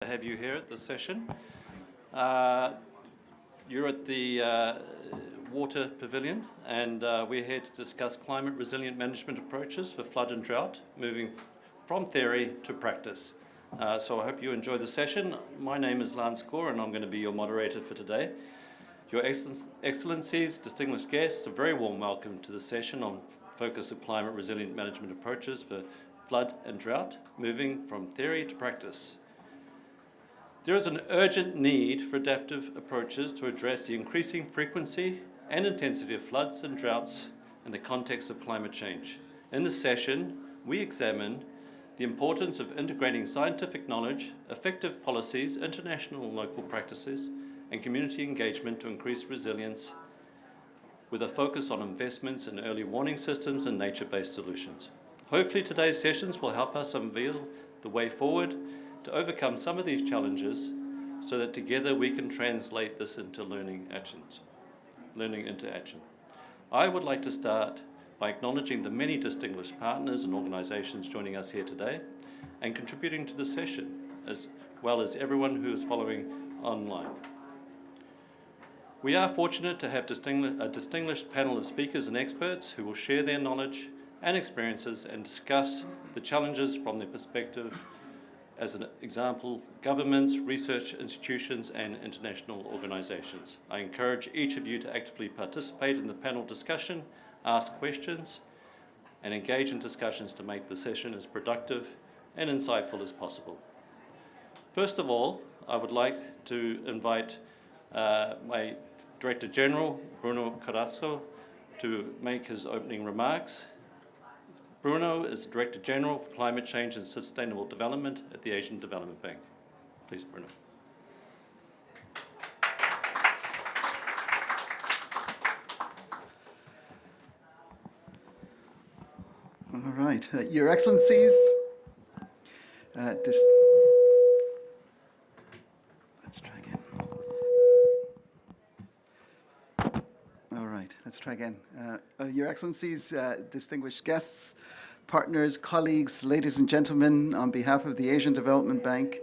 Have you here at this session. You're at the Water Pavilion, and we're here to discuss climate resilient management approaches for flood and drought, moving from theory to practice. So I hope you enjoy the session. My name is Lance Gore, and I'm going to be your moderator for today. Your Excellencies, distinguished guests, a very warm welcome to the session on focus of climate resilient management approaches for flood and drought, moving from theory to practice. There is an urgent need for adaptive approaches to address the increasing frequency and intensity of floods and droughts in the context of climate change. In this session, we examine the importance of integrating scientific knowledge, effective policies, international and local practices, and community engagement to increase resilience with a focus on investments in early warning systems and nature-based solutions. Hopefully today's sessions will help us unveil the way forward to overcome some of these challenges so that together we can translate this into learning into action. I would like to start by acknowledging the many distinguished partners and organisations joining us here today and contributing to the session, as well as everyone who is following online. We are fortunate to have a distinguished panel of speakers and experts who will share their knowledge and experiences and discuss the challenges from their perspective. As an example, governments, research institutions, and international organisations. I encourage each of you to actively participate in the panel discussion, ask questions, and engage in discussions to make the session as productive and insightful as possible. First of all, I would like to invite my Director General, Bruno Carrasco, to make his opening remarks. Bruno is Director General for Climate Change and Sustainable Development at the Asian Development Bank. Please, Bruno. All right, Your Excellencies, let's try again. All right, let's try again. Your Excellencies, distinguished guests, partners, colleagues, ladies and gentlemen, on behalf of the Asian Development Bank,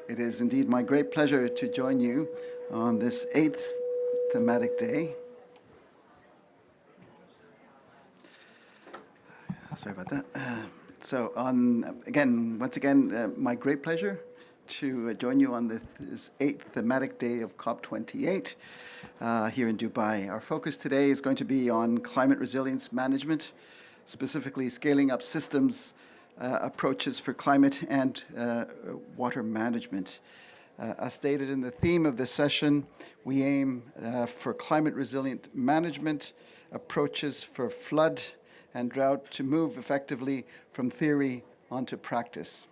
it is indeed my great pleasure to join you on this 8th thematic day. Sorry about that. Once again, my great pleasure to join you on this 8th thematic day of COP28 here in Dubai. Our focus today is going to be on climate resilience management, specifically scaling up systems approaches for climate and water management. As stated in the theme of this session, we aim for climate resilient management approaches for flood and drought to move effectively from theory onto practice.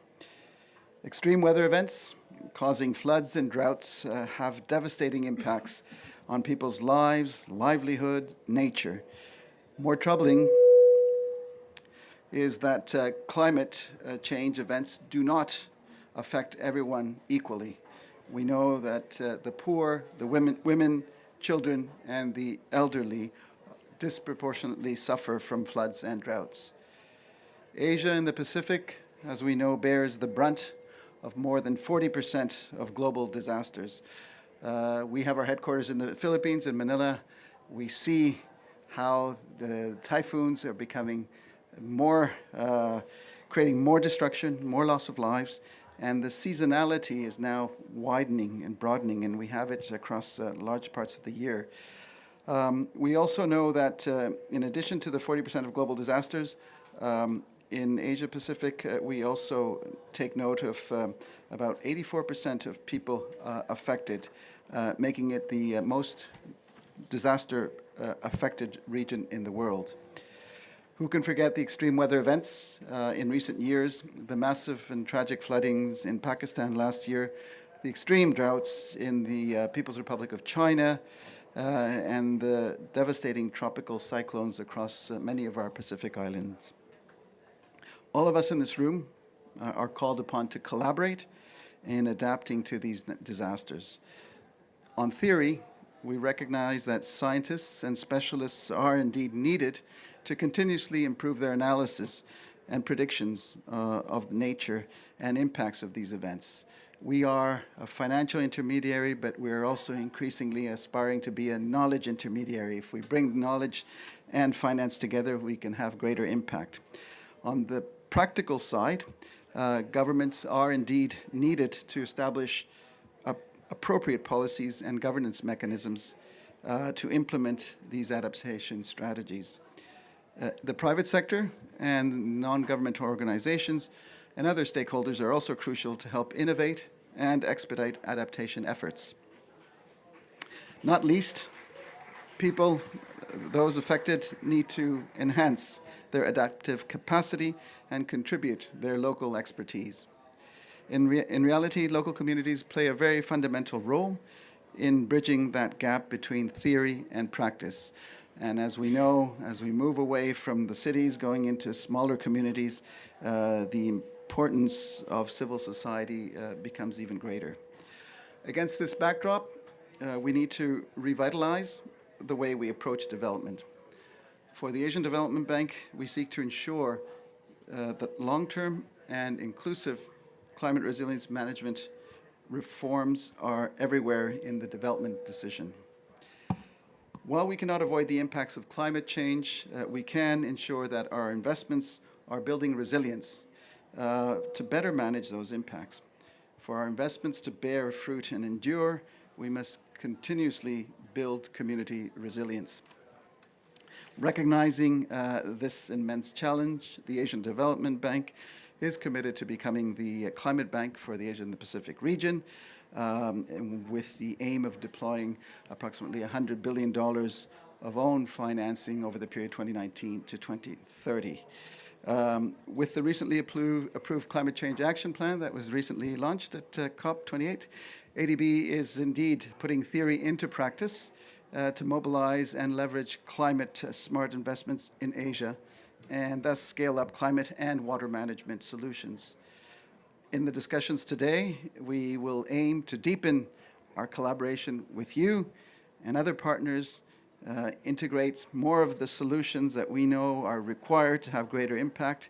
Extreme weather events causing floods and droughts have devastating impacts on people's lives, livelihood, nature. More troubling is that climate change events do not affect everyone equally. We know that the poor, the women, children, and the elderly disproportionately suffer from floods and droughts. Asia and the Pacific, as we know, bears the brunt of more than 40% of global disasters. We have our headquarters in the Philippines, in Manila. We see how the typhoons are becoming more, creating more destruction, more loss of lives, and the seasonality is now widening and broadening, and we have it across large parts of the year. We also know that in addition to the 40% of global disasters, in Asia Pacific, we also take note of about 84% of people affected, making it the most disaster affected region in the world. Who can forget the extreme weather events in recent years, the massive and tragic floodings in Pakistan last year, the extreme droughts in the People's Republic of China, and the devastating tropical cyclones across many of our Pacific islands. All of us in this room are called upon to collaborate in adapting to these disasters. On theory, we recognize that scientists and specialists are indeed needed to continuously improve their analysis and predictions of nature and impacts of these events. We are a financial intermediary, but we're also increasingly aspiring to be a knowledge intermediary. If we bring knowledge and finance together, we can have greater impact. On the practical side, governments are indeed needed to establish appropriate policies and governance mechanisms to implement these adaptation strategies. The private sector and non-governmental organizations and other stakeholders are also crucial to help innovate and expedite adaptation efforts. Not least, people, those affected, need to enhance their adaptive capacity and contribute their local expertise. In reality, local communities play a very fundamental role in bridging that gap between theory and practice. And as we know, as we move away from the cities, going into smaller communities, the importance of civil society becomes even greater. Against this backdrop, we need to revitalize the way we approach development. For the Asian Development Bank, we seek to ensure that long-term and inclusive climate resilience management reforms are everywhere in the development decision. While we cannot avoid the impacts of climate change, we can ensure that our investments are building resilience to better manage those impacts. For our investments to bear fruit and endure, we must continuously build community resilience. Recognizing this immense challenge, the Asian Development Bank is committed to becoming the climate bank for the Asia and the Pacific region, with the aim of deploying approximately $100 billion of own financing over the period 2019 to 2030. With the recently approved Climate Change Action Plan that was recently launched at COP28, ADB is indeed putting theory into practice to mobilize and leverage climate-smart investments in Asia and thus scale up climate and water management solutions. In the discussions today, we will aim to deepen our collaboration with you and other partners, integrate more of the solutions that we know are required to have greater impact,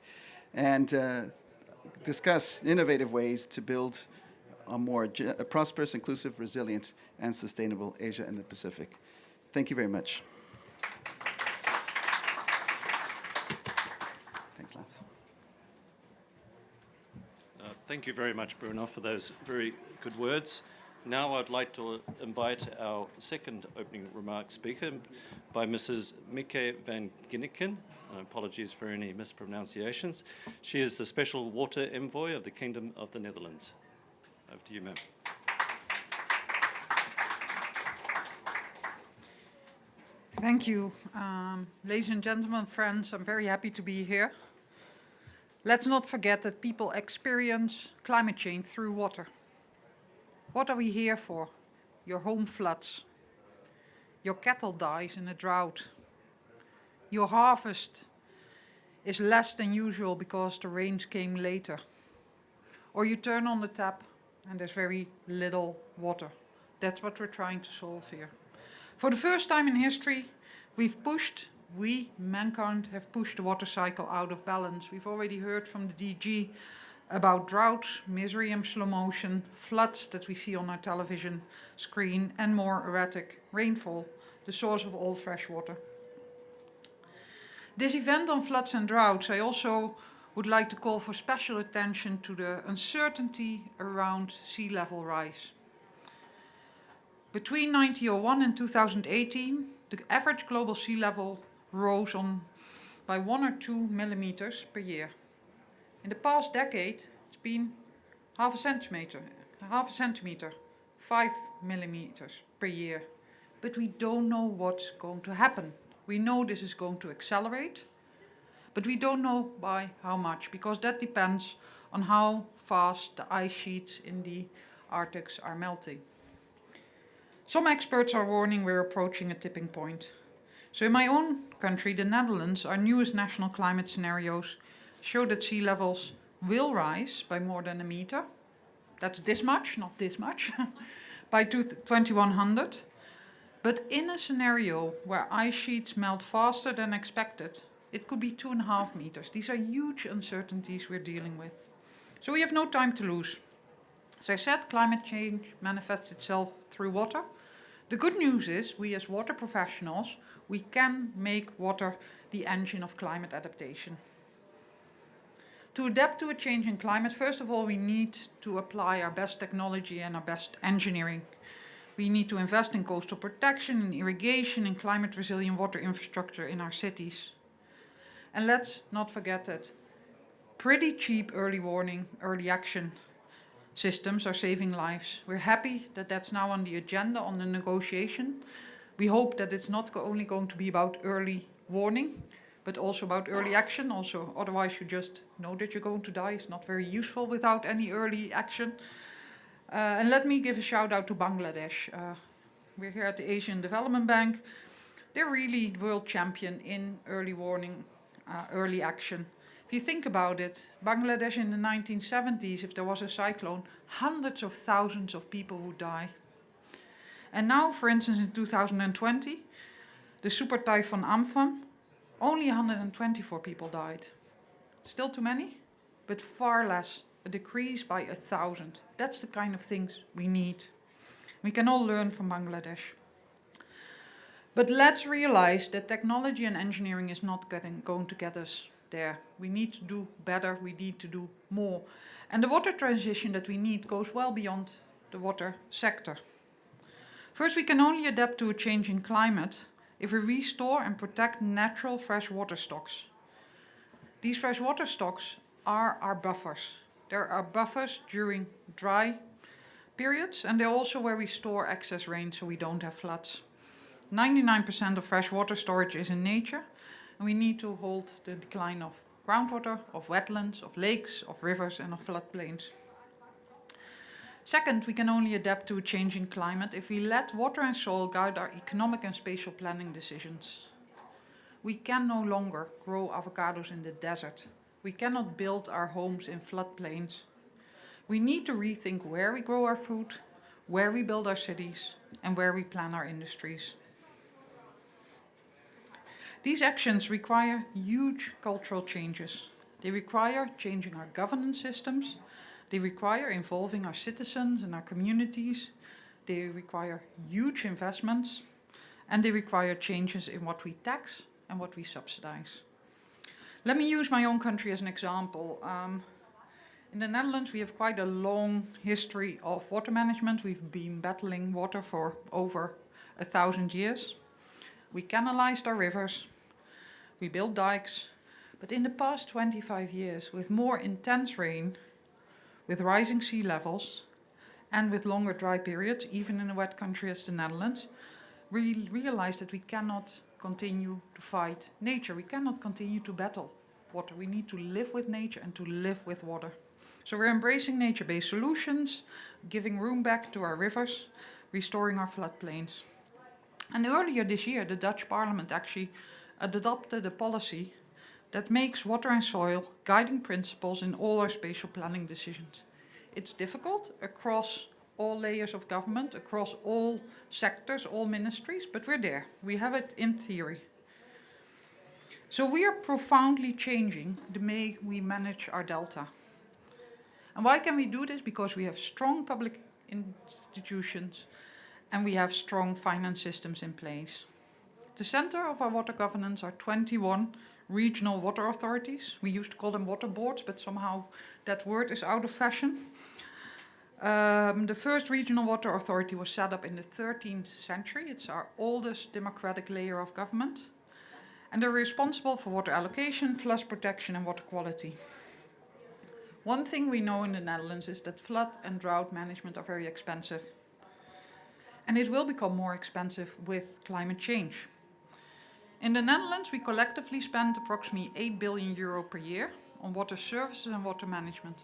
and discuss innovative ways to build a more prosperous, inclusive, resilient, and sustainable Asia and the Pacific. Thank you very much. Thanks, Lance. Thank you very much, Bruno, for those very good words. Now I'd like to invite our second opening remarks speaker by Mrs. Mieke van Ginneken. Apologies for any mispronunciations. She is the Special Water Envoy of the Kingdom of the Netherlands. Over to you, ma'am. Thank you. Ladies and gentlemen, friends, I'm very happy to be here. Let's not forget that people experience climate change through water. What are we here for? Your home floods. Your cattle dies in a drought. Your harvest is less than usual because the rains came later. Or you turn on the tap and there's very little water. That's what we're trying to solve here. For the first time in history, we, mankind, have pushed the water cycle out of balance. We've already heard from the DG about droughts, misery in slow motion, floods that we see on our television screen, and more erratic rainfall, the source of all fresh water. This event on floods and droughts, I also would like to call for special attention to the uncertainty around sea level rise. Between 1901 and 2018, the average global sea level rose by 1 or 2 millimeters per year. In the past decade, it's been half a centimeter, 5 millimeters per year. But we don't know what's going to happen. We know this is going to accelerate, but we don't know by how much, because that depends on how fast the ice sheets in the Arctics are melting. Some experts are warning we're approaching a tipping point. So in my own country, the Netherlands, our newest national climate scenarios show that sea levels will rise by more than a meter. That's this much, not this much, by 2100. But in a scenario where ice sheets melt faster than expected, it could be 2.5 meters. These are huge uncertainties we're dealing with. So we have no time to lose. As I said, climate change manifests itself through water. The good news is we as water professionals, we can make water the engine of climate adaptation. To adapt to a changing climate, first of all, we need to apply our best technology and our best engineering. We need to invest in coastal protection, in irrigation, in climate-resilient water infrastructure in our cities. And let's not forget that pretty cheap early warning, early action systems are saving lives. We're happy that that's now on the agenda, on the negotiation. We hope that it's not only going to be about early warning, but also about early action. Also, otherwise you just know that you're going to die. It's not very useful without any early action. And let me give a shout out to Bangladesh. We're here at the Asian Development Bank. They're really world champion in early warning, early action. If you think about it, Bangladesh in the 1970s, if there was a cyclone, hundreds of thousands of people would die. And now, for instance, in 2020, the super typhoon Amphan, only 124 people died. Still too many, but far less, a decrease by 1,000. That's the kind of things we need. We can all learn from Bangladesh. But let's realize that technology and engineering is not going to get us there. We need to do better, we need to do more. And the water transition that we need goes well beyond the water sector. First, we can only adapt to a changing climate if we restore and protect natural freshwater stocks. These freshwater stocks are our buffers. They're our buffers during dry periods, and they're also where we store excess rain so we don't have floods. 99% of freshwater storage is in nature, and we need to hold the decline of groundwater, of wetlands, of lakes, of rivers, and of floodplains. Second, we can only adapt to a changing climate if we let water and soil guide our economic and spatial planning decisions. We can no longer grow avocados in the desert. We cannot build our homes in floodplains. We need to rethink where we grow our food, where we build our cities, and where we plan our industries. These actions require huge cultural changes. They require changing our governance systems. They require involving our citizens and our communities. They require huge investments. And they require changes in what we tax and what we subsidize. Let me use my own country as an example. In the Netherlands, we have quite a long history of water management. We've been battling water for over 1,000 years. We canalized our rivers. We built dikes. But in the past 25 years, with more intense rain, with rising sea levels, and with longer dry periods, even in a wet country as the Netherlands, we realized that we cannot continue to fight nature. We cannot continue to battle water. We need to live with nature and to live with water. So we're embracing nature-based solutions, giving room back to our rivers, restoring our floodplains. And earlier this year, the Dutch Parliament actually adopted a policy that makes water and soil guiding principles in all our spatial planning decisions. It's difficult across all layers of government, across all sectors, all ministries, but we're there. We have it in theory. So we are profoundly changing the way we manage our delta. And why can we do this? Because we have strong public institutions and we have strong finance systems in place. At the center of our water governance are 21 regional water authorities. We used to call them water boards, but somehow that word is out of fashion. The first regional water authority was set up in the 13th century. It's our oldest democratic layer of government. And they're responsible for water allocation, flood protection, and water quality. One thing we know in the Netherlands is that flood and drought management are very expensive. And it will become more expensive with climate change. In the Netherlands, we collectively spend approximately 8 billion euro per year on water services and water management.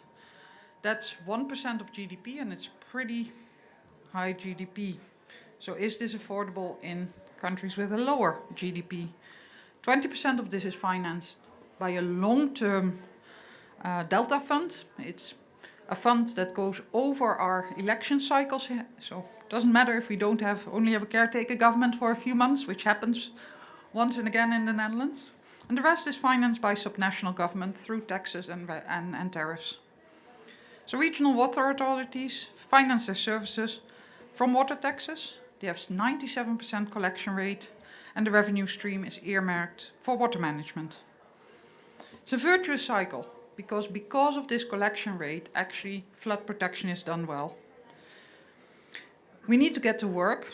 That's 1% of GDP, and it's pretty high GDP. So is this affordable in countries with a lower GDP? 20% of this is financed by a long-term Delta fund. It's a fund that goes over our election cycles. So it doesn't matter if we only have a caretaker government for a few months, which happens once and again in the Netherlands. And the rest is financed by subnational government through taxes and tariffs. So regional water authorities finance their services from water taxes. They have 97% collection rate, and the revenue stream is earmarked for water management. It's a virtuous cycle, because of this collection rate, actually flood protection is done well. We need to get to work.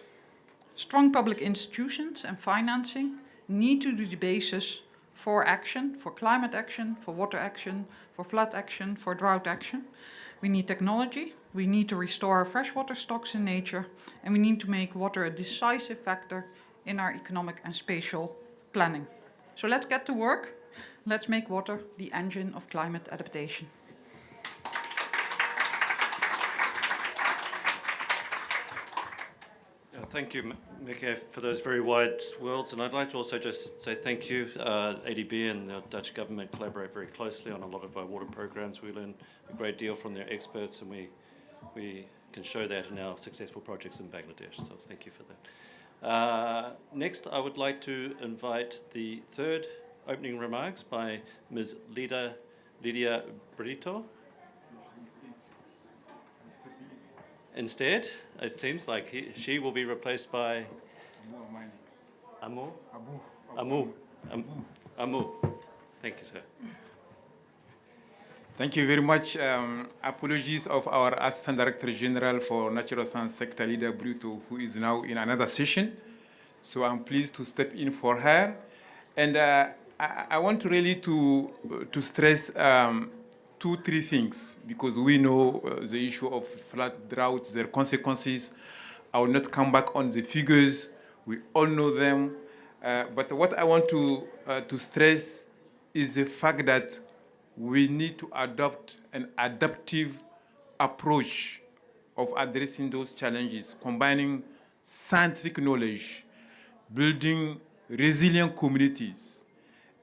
Strong public institutions and financing need to be the basis for action, for climate action, for water action, for flood action, for drought action. We need technology, we need to restore our freshwater stocks in nature, and we need to make water a decisive factor in our economic and spatial planning. So let's get to work. Let's make water the engine of climate adaptation. Thank you, Mieke, for those very wide words. And I'd like to also just say thank you. ADB and the Dutch government collaborate very closely on a lot of our water programs. We learn a great deal from their experts, and we can show that in our successful projects in Bangladesh. So thank you for that. Next, I would like to invite the third opening remarks by Ms. Lydia Brito. Instead, it seems like she will be replaced by Amu. Thank you, sir. Thank you very much. Apologies of our Assistant Director General for Natural Science Sector, Lydia Brito, who is now in another session. So I'm pleased to step in for her. And I want really to stress 2-3 things, because we know the issue of flood, droughts, their consequences. I will not come back on the figures. We all know them. But what I want to stress is the fact that we need to adopt an adaptive approach of addressing those challenges, combining scientific knowledge, building resilient communities,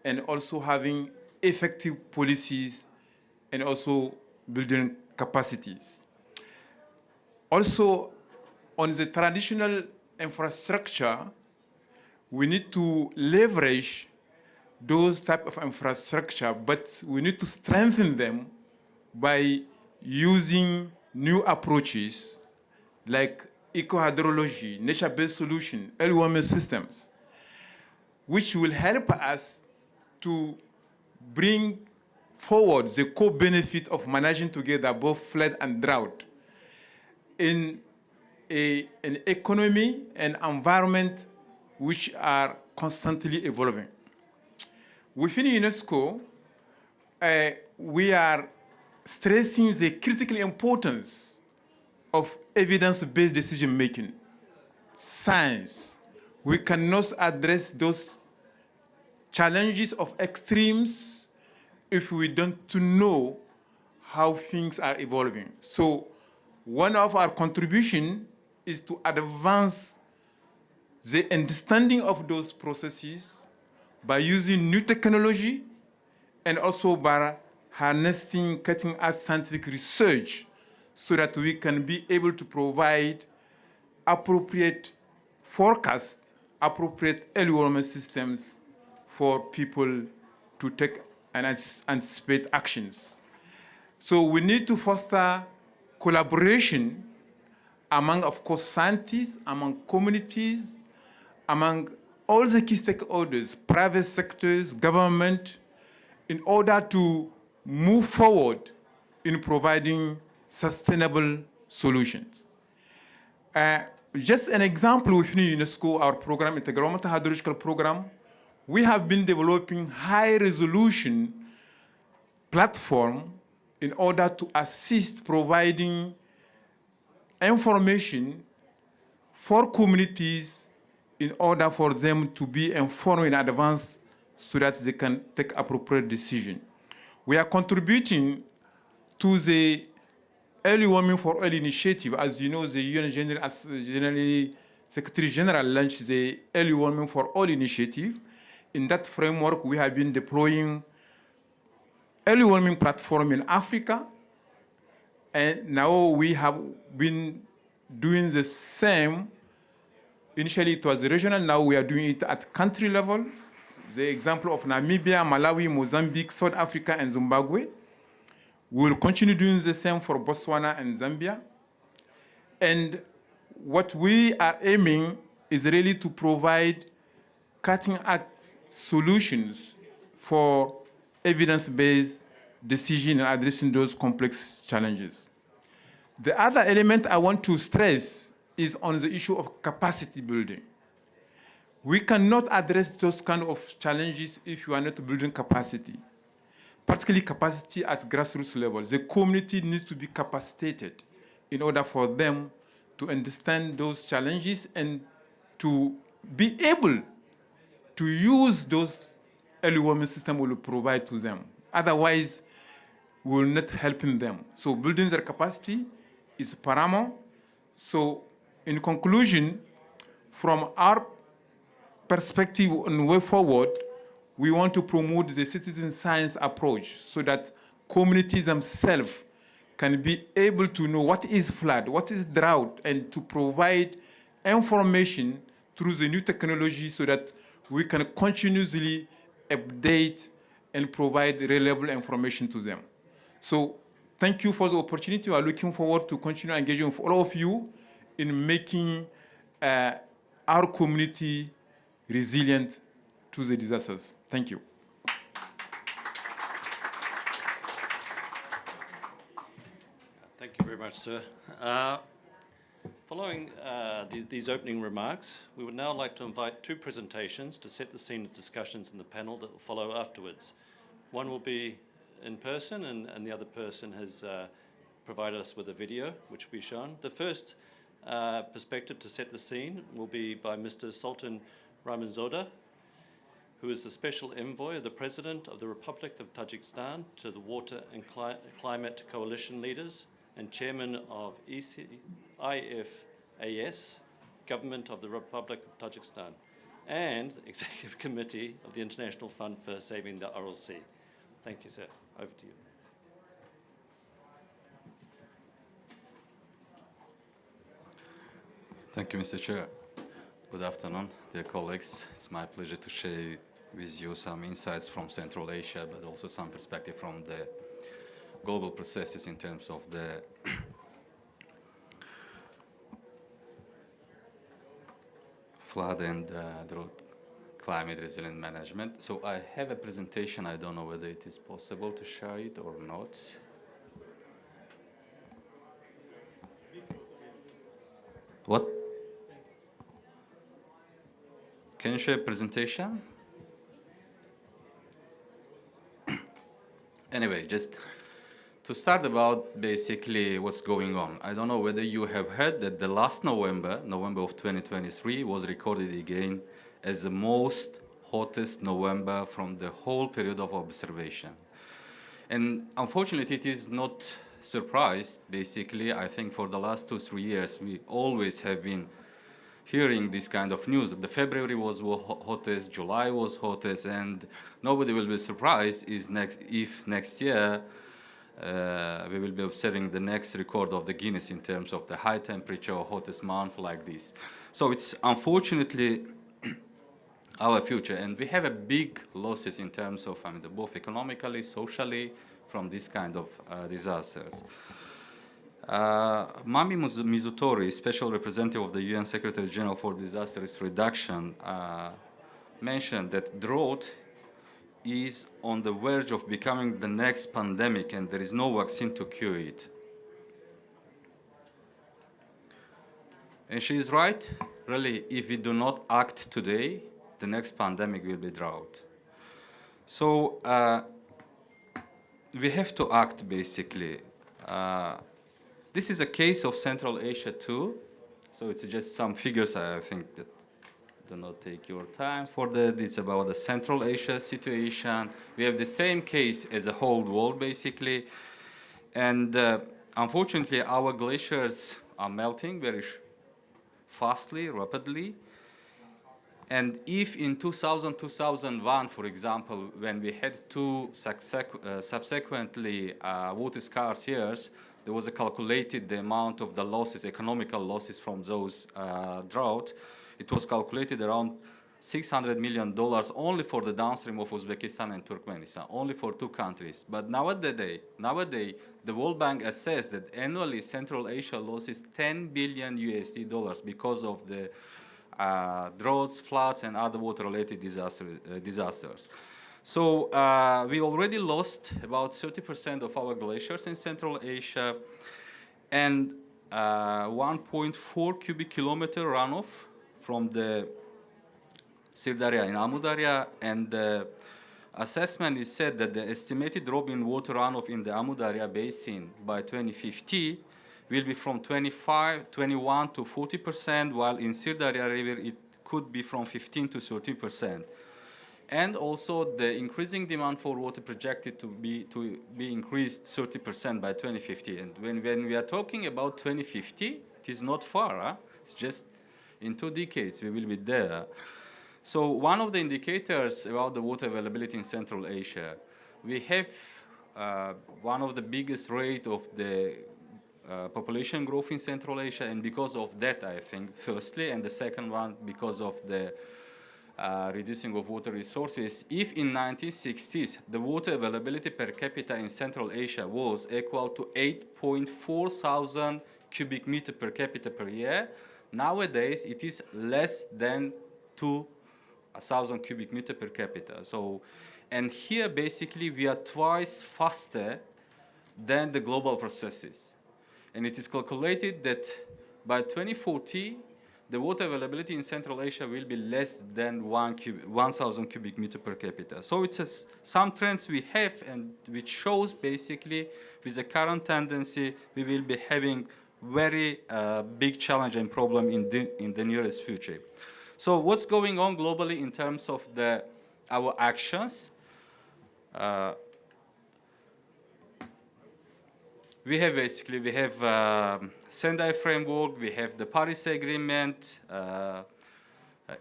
and also having effective policies, and also building capacities. Also, on the traditional infrastructure, we need to leverage those type of infrastructure, but we need to strengthen them by using new approaches like eco-hydrology, nature-based solution, early warming systems, which will help us to bring forward the co-benefit of managing together both flood and drought in an economy and environment which are constantly evolving. Within UNESCO, we are stressing the critical importance of evidence-based decision-making, science. We cannot address those challenges of extremes if we don't know how things are evolving. So one of our contributions is to advance the understanding of those processes by using new technology and also by harnessing cutting-edge scientific research so that we can be able to provide appropriate forecasts, appropriate early warning systems for people to take and anticipate actions. So we need to foster collaboration among, of course, scientists, among communities, among all the key stakeholders, private sectors, government, in order to move forward in providing sustainable solutions. Just an example within UNESCO, our program, Intergovernmental Hydrological Program, we have been developing high-resolution platform in order to assist providing information for communities in order for them to be informed in advance so that they can take appropriate decision. We are contributing to the Early Warming for All initiative. As you know, the UN General Secretary General launched the Early Warming for All initiative. In that framework, we have been deploying early warming platform in Africa, and now we have been doing the same. Initially, it was regional. Now we are doing it at country level. The example of Namibia, Malawi, Mozambique, South Africa, and Zimbabwe. We will continue doing the same for Botswana and Zambia. And what we are aiming is really to provide cutting-edge solutions for evidence-based decision in addressing those complex challenges. The other element I want to stress is on the issue of capacity building. We cannot address those kind of challenges if you are not building capacity, particularly capacity at grassroots level. The community needs to be capacitated in order for them to understand those challenges and to be able to use those early warning systems we will provide to them. Otherwise, we will not helping them. So building their capacity is paramount. So in conclusion, from our perspective and way forward, we want to promote the citizen science approach so that communities themselves can be able to know what is flood, what is drought, and to provide information through the new technology so that we can continuously update and provide reliable information to them. So thank you for the opportunity. We are looking forward to continue engaging with all of you in making our community resilient to the disasters. Thank you. Thank you very much, sir. Following these opening remarks, we would now like to invite two presentations to set the scene of discussions in the panel that will follow afterwards. One will be in person, and the other person has provided us with a video, which will be shown. The first perspective to set the scene will be by Mr. Sultan Ramanzoda, who is the Special Envoy of the President of the Republic of Tajikistan to the Water and Climate Coalition Leaders and Chairman of IFAS, Government of the Republic of Tajikistan, and Executive Committee of the International Fund for Saving the Aral Sea. Thank you, sir. Over to you. Thank you, Mr. Chair. Good afternoon, dear colleagues. It's my pleasure to share with you some insights from Central Asia, but also some perspective from the global processes in terms of the flood and drought climate resilient management. So I have a presentation. I don't know whether it is possible to share it or not. What? Can you share a presentation? Anyway, just to start about basically what's going on. I don't know whether you have heard that the last November of 2023, was recorded again as the most hottest November from the whole period of observation. And unfortunately, it is not surprised. Basically, I think for the last 2-3 years, we always have been hearing this kind of news. The February was hottest, July was hottest, and nobody will be surprised if next year we will be observing the next record of the Guinness in terms of the high temperature or hottest month like this. So it's unfortunately our future, and we have a big losses in terms of both economically, socially, from this kind of disasters. Mami Mizutori, Special Representative of the UN Secretary General for Disaster Risk Reduction, mentioned that drought is on the verge of becoming the next pandemic, and there is no vaccine to cure it. And she is right. Really, if we do not act today, the next pandemic will be drought. So we have to act, basically. This is a case of Central Asia too. So it's just some figures, I think, that do not take your time for that. It's about the Central Asia situation. We have the same case as the whole world, basically. And unfortunately, our glaciers are melting very fastly, rapidly. And if in 2000, 2001, for example, when we had two subsequently water scarce years, there was a calculated the amount of the losses, economical losses from those drought. It was calculated around $600 million only for the downstream of Uzbekistan and Turkmenistan, only for two countries. But nowadays, the World Bank assessed that annually Central Asia loses 10 billion USD dollars because of the droughts, floods, and other water-related disasters. So we already lost about 30% of our glaciers in Central Asia, and 1.4 cubic kilometer runoff from the Sirdarya in Amudarya, and the assessment is said that the estimated drop in water runoff in the Amudarya basin by 2050 will be from 21 to 40%, while in Sirdarya River it could be from 15 to 30%. And also the increasing demand for water projected to be increased 30% by 2050. And when we are talking about 2050, it is not far. Huh? It's just in 2 decades we will be there. So one of the indicators about the water availability in Central Asia, we have one of the biggest rate of the population growth in Central Asia, and because of that, I think, firstly, and the second one, because of the reducing of water resources. If in 1960s, the water availability per capita in Central Asia was equal to 8.4 thousand cubic meter per capita per year, nowadays it is less than 2,000 cubic meter per capita. So, and here basically we are twice faster than the global processes. And it is calculated that by 2040, the water availability in Central Asia will be less than 1,000 cubic meter per capita. So it's some trends we have, and which shows basically with the current tendency, we will be having very big challenge and problem in the nearest future. So what's going on globally in terms of our actions? We have Sendai framework, we have the Paris Agreement.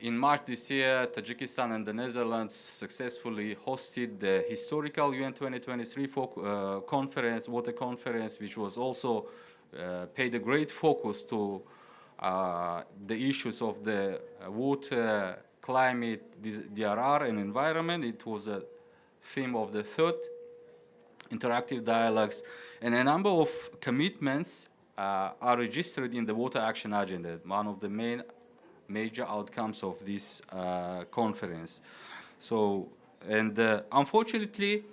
In March this year, Tajikistan and the Netherlands successfully hosted the historical UN 2023 conference, water conference, which was also paid a great focus to the issues of the water, climate, DRR, and environment. It was a theme of the third interactive dialogues, and a number of commitments are registered in the Water Action Agenda, one of the major outcomes of this conference. So, and unfortunately,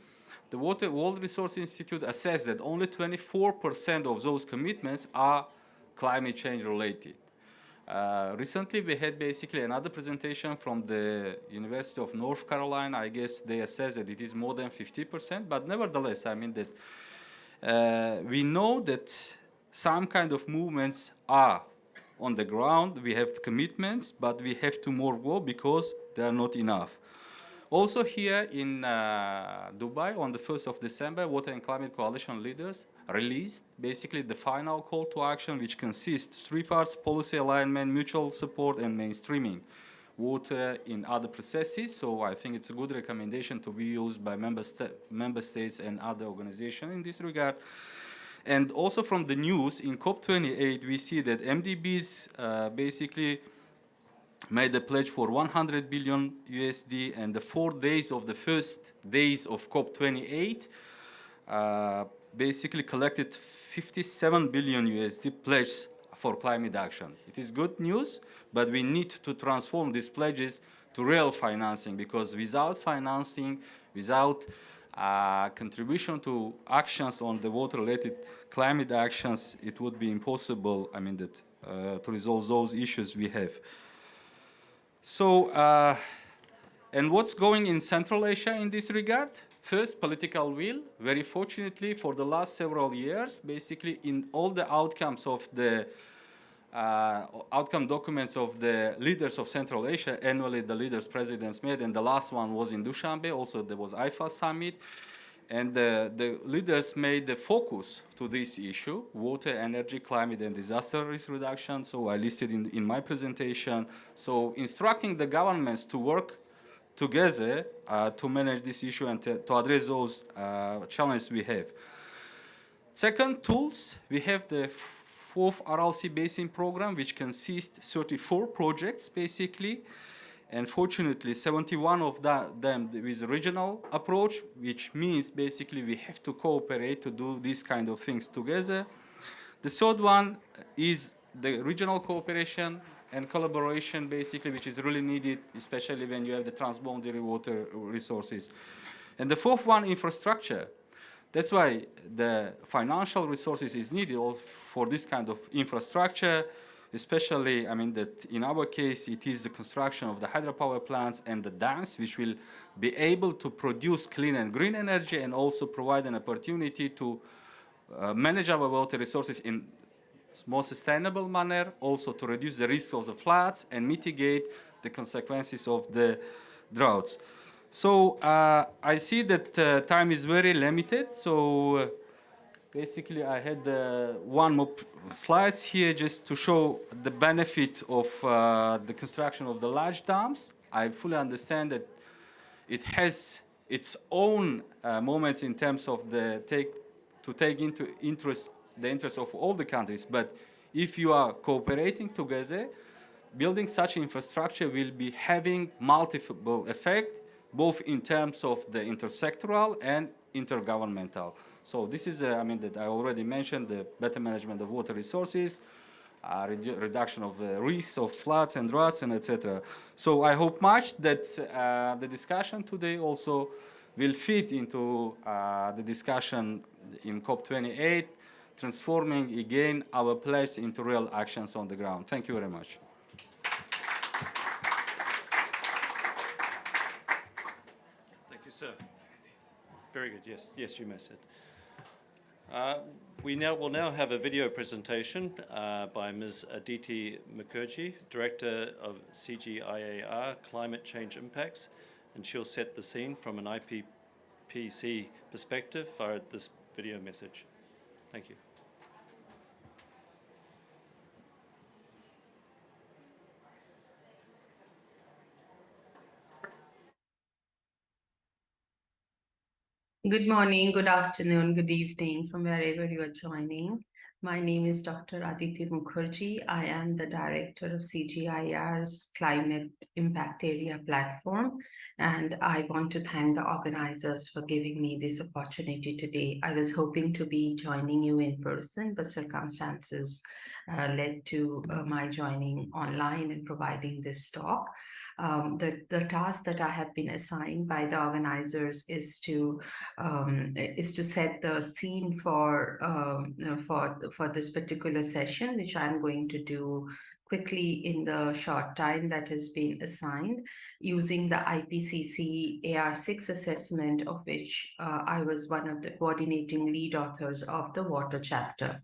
the World Resources Institute assessed that only 24% of those commitments are climate change related. Recently, we had basically another presentation from the University of North Carolina. I guess they assessed that it is more than 50%, but nevertheless, I mean that we know that some kind of movements are on the ground. We have commitments, but we have to more go because they are not enough. Also here in Dubai, on the 1st of December, Water and Climate Coalition leaders released basically the final call to action, which consists 3 parts: policy alignment, mutual support, and mainstreaming water in other processes. So I think it's a good recommendation to be used by member states and other organizations in this regard. And also from the news, in COP28, we see that MDBs basically made a pledge for 100 billion USD, and the 4 days of the first days of COP28 basically collected 57 billion USD pledges for climate action. It is good news, but we need to transform these pledges to real financing, because without financing, without contribution to actions on the water-related climate actions, it would be impossible, I mean, to resolve those issues we have. So, and what's going in Central Asia in this regard? First, political will. Very fortunately, for the last several years, basically in all the outcomes of the outcome documents of the leaders of Central Asia, annually the leaders presidents met, and the last one was in Dushanbe. Also, there was IFA summit. And the leaders made the focus to this issue: water, energy, climate, and disaster risk reduction. So I listed in my presentation. So instructing the governments to work together to manage this issue and to address those challenges we have. Second, tools. We have the 4th RLC Basin Program, which consists 34 projects, basically. And fortunately, 71 of them with regional approach, which means basically we have to cooperate to do these kind of things together. The third one is the regional cooperation and collaboration, basically, which is really needed, especially when you have the transboundary water resources. And the fourth one, infrastructure. That's why the financial resources is needed for this kind of infrastructure, especially, I mean, that in our case, it is the construction of the hydropower plants and the dams, which will be able to produce clean and green energy and also provide an opportunity to manage our water resources in more sustainable manner, also to reduce the risk of the floods and mitigate the consequences of the droughts. So I see that time is very limited. So basically, I had one more slides here just to show the benefit of the construction of the large dams. I fully understand that it has its own moments in terms of the take into the interest of all the countries. But if you are cooperating together, building such infrastructure will be having multiple effect, both in terms of the intersectoral and intergovernmental. So this is, I mean, that I already mentioned, the better management of water resources, reduction of the risks of floods and droughts, and etc. So I hope much that the discussion today also will fit into the discussion in COP28, transforming again our pledge into real actions on the ground. Thank you very much. Thank you, sir. Very good. Yes, you may sit. We will now have a video presentation by Ms. Aditi Mukherjee, Director of CGIAR Climate Change Impacts, and she'll set the scene from an IPPC perspective via this video message. Thank you. Good morning, good afternoon, good evening from wherever you are joining. My name is Dr. Aditi Mukherjee. I am the director of CGIAR's Climate Impact Area platform, and I want to thank the organizers for giving me this opportunity today. I was hoping to be joining you in person, but circumstances led to my joining online and providing this talk. The task that I have been assigned by the organizers is to set the scene for this particular session, which I'm going to do quickly in the short time that has been assigned, using the IPCC AR6 assessment, of which I was one of the coordinating lead authors of the water chapter.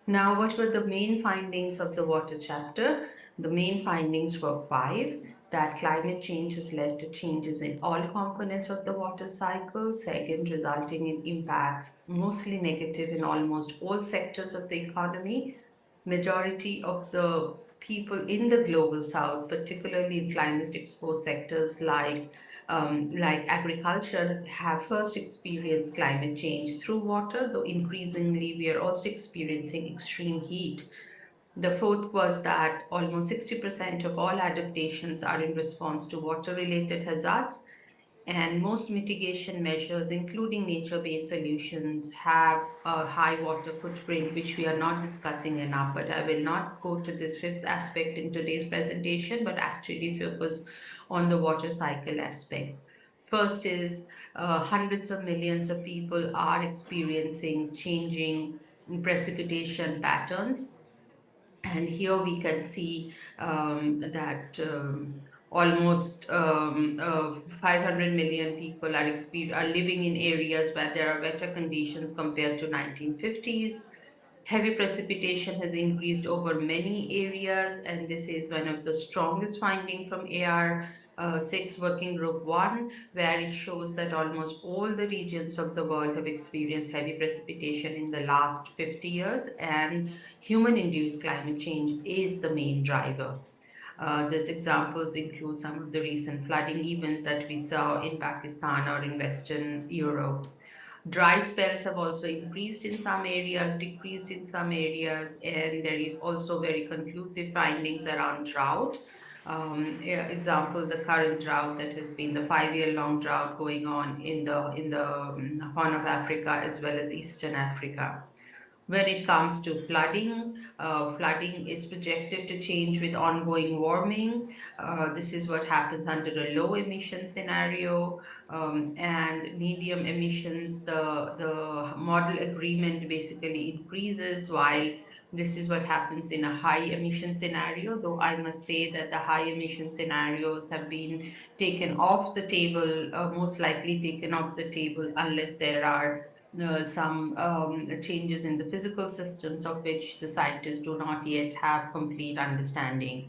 Now, what were the main findings of the water chapter? The main findings were 5: that climate change has led to changes in all components of the water cycle, second, resulting in impacts mostly negative in almost all sectors of the economy. Majority of the people in the global south, particularly in climate exposed sectors like agriculture, have first experienced climate change through water, though increasingly we are also experiencing extreme heat. The fourth was that almost 60% of all adaptations are in response to water-related hazards, and most mitigation measures, including nature-based solutions, have a high water footprint, which we are not discussing enough. But I will not go to this fifth aspect in today's presentation, but actually focus on the water cycle aspect. First is hundreds of millions of people are experiencing changing precipitation patterns. And here we can see that almost 500 million people are living in areas where there are wetter conditions compared to 1950s. Heavy precipitation has increased over many areas, and this is one of the strongest findings from AR6 Working Group 1, where it shows that almost all the regions of the world have experienced heavy precipitation in the last 50 years, and human-induced climate change is the main driver. These examples include some of the recent flooding events that we saw in Pakistan or in Western Europe. Dry spells have also increased in some areas, decreased in some areas, and there is also very conclusive findings around drought. Example, the current drought that has been the 5-year-long drought going on in the Horn of Africa as well as Eastern Africa. When it comes to flooding, flooding is projected to change with ongoing warming. This is what happens under a low emission scenario, and medium emissions. The model agreement basically increases, while this is what happens in a high emission scenario, though I must say that the high emission scenarios have been taken off the table, most likely taken off the table unless there are some changes in the physical systems of which the scientists do not yet have complete understanding.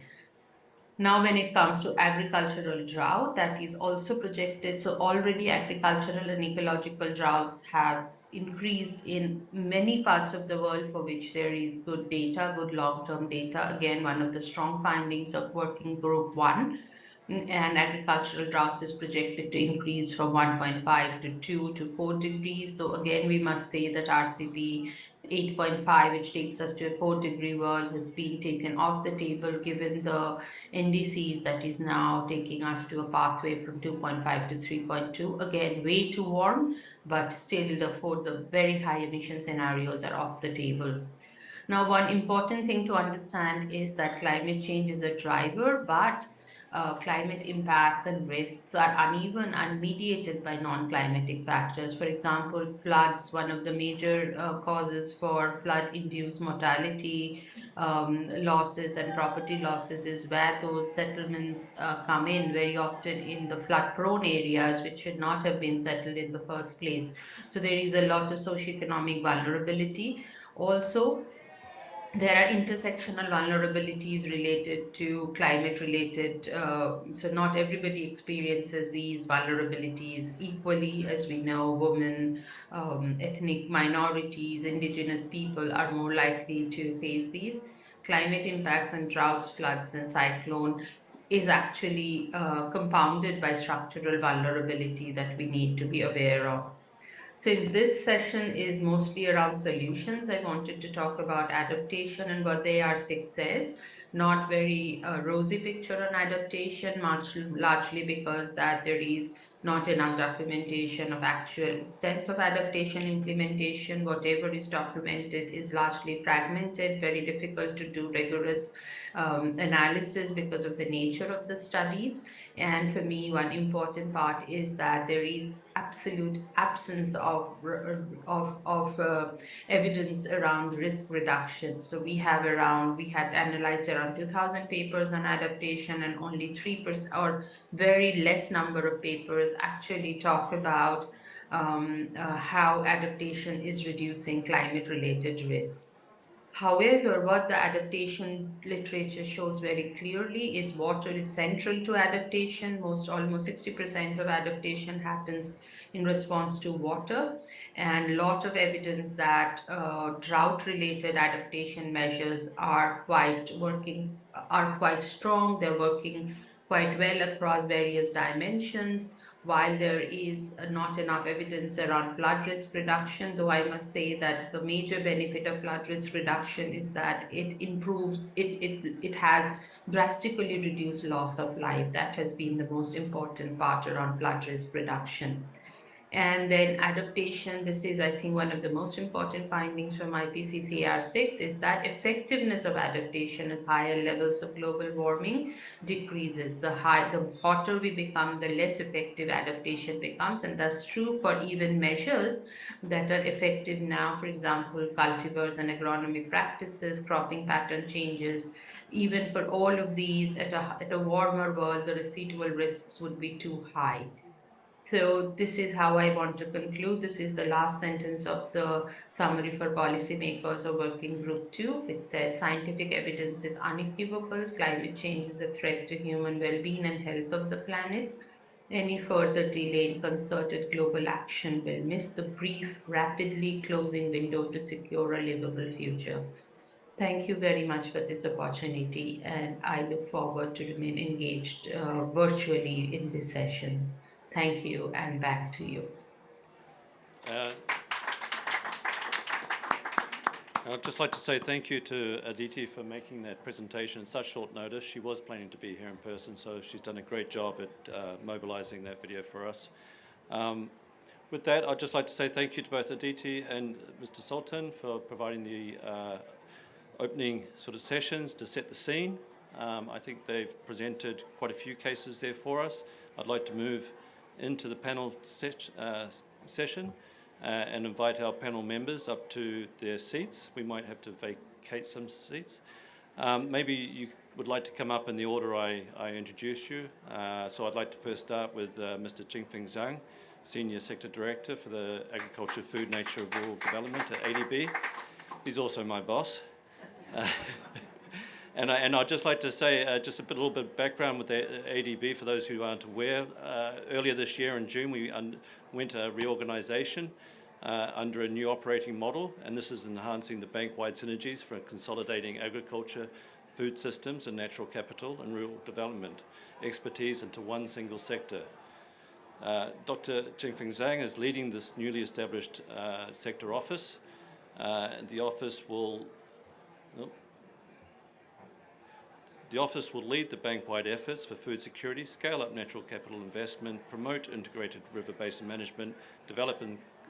Now, when it comes to agricultural drought, that is also projected. So already agricultural and ecological droughts have increased in many parts of the world for which there is good data, good long-term data. Again, one of the strong findings of Working Group 1. And agricultural droughts is projected to increase from 1.5 to 2 to 4 degrees. So again, we must say that RCP 8.5, which takes us to a 4-degree world, has been taken off the table given the NDCs that is now taking us to a pathway from 2.5 to 3.2. Again, way too warm, but still the very high emission scenarios are off the table. Now, one important thing to understand is that climate change is a driver, but climate impacts and risks are uneven and mediated by non-climatic factors. For example, floods, one of the major causes for flood-induced mortality, losses and property losses is where those settlements come in, very often in the flood-prone areas, which should not have been settled in the first place. So there is a lot of socioeconomic vulnerability. Also, there are intersectional vulnerabilities related to climate related, so not everybody experiences these vulnerabilities equally. As we know, women, ethnic minorities, indigenous people are more likely to face these. Climate impacts on droughts, floods, and cyclone is actually compounded by structural vulnerability that we need to be aware of. Since this session is mostly around solutions, I wanted to talk about adaptation and what the AR6 says. Not very rosy picture on adaptation, much largely because that there is not enough documentation of actual extent of adaptation implementation. Whatever is documented is largely fragmented, very difficult to do rigorous analysis because of the nature of the studies. And for me, one important part is that there is absolute absence of evidence around risk reduction. So we had analyzed around 2,000 papers on adaptation, and only 3% or very less number of papers actually talk about how adaptation is reducing climate-related risk. However, what the adaptation literature shows very clearly is water is central to adaptation. Almost 60% of adaptation happens in response to water, and a lot of evidence that drought-related adaptation measures are quite strong. They're working quite well across various dimensions, while there is not enough evidence around flood risk reduction, though I must say that the major benefit of flood risk reduction is that it has drastically reduced loss of life. That has been the most important part around flood risk reduction. And then adaptation, this is, I think, one of the most important findings from IPCC-AR6 is that effectiveness of adaptation at higher levels of global warming decreases. The hotter we become, the less effective adaptation becomes, and that's true for even measures that are effective now. For example, cultivars and agronomic practices, cropping pattern changes. Even for all of these, at a warmer world, the residual risks would be too high. So this is how I want to conclude. This is the last sentence of the summary for policymakers of Working Group 2, which says scientific evidence is unequivocal. Climate change is a threat to human well-being and health of the planet. Any further delay in concerted global action will miss the brief, rapidly closing window to secure a livable future. Thank you very much for this opportunity, and I look forward to remain engaged virtually in this session. Thank you, and back to you. Uh, I'd just like to say thank you to Aditi for making that presentation at such short notice. She was planning to be here in person, so she's done a great job at mobilising that video for us. With that, I'd just like to say thank you to both Aditi and Mr. Sultan for providing the opening sort of sessions to set the scene. I think they've presented quite a few cases there for us. I'd like to move into the panel session and invite our panel members up to their seats. We might have to vacate some seats. Maybe you would like to come up in the order I introduced you. So I'd like to first start with Mr. Jingfeng Zhang, Senior Sector Director for the Agriculture, Food, Nature and Rural Development at ADB. He's also my boss. And I'd just like to say just a little bit of background with the ADB for those who aren't aware. Earlier this year in June, we went a reorganisation under a new operating model, and this is enhancing the bank-wide synergies for consolidating agriculture, food systems and natural capital and rural development expertise into one single sector. Dr. Jingfeng Zhang is leading this newly established sector office. The office will lead the bank-wide efforts for food security, scale up natural capital investment, promote integrated river basin management, develop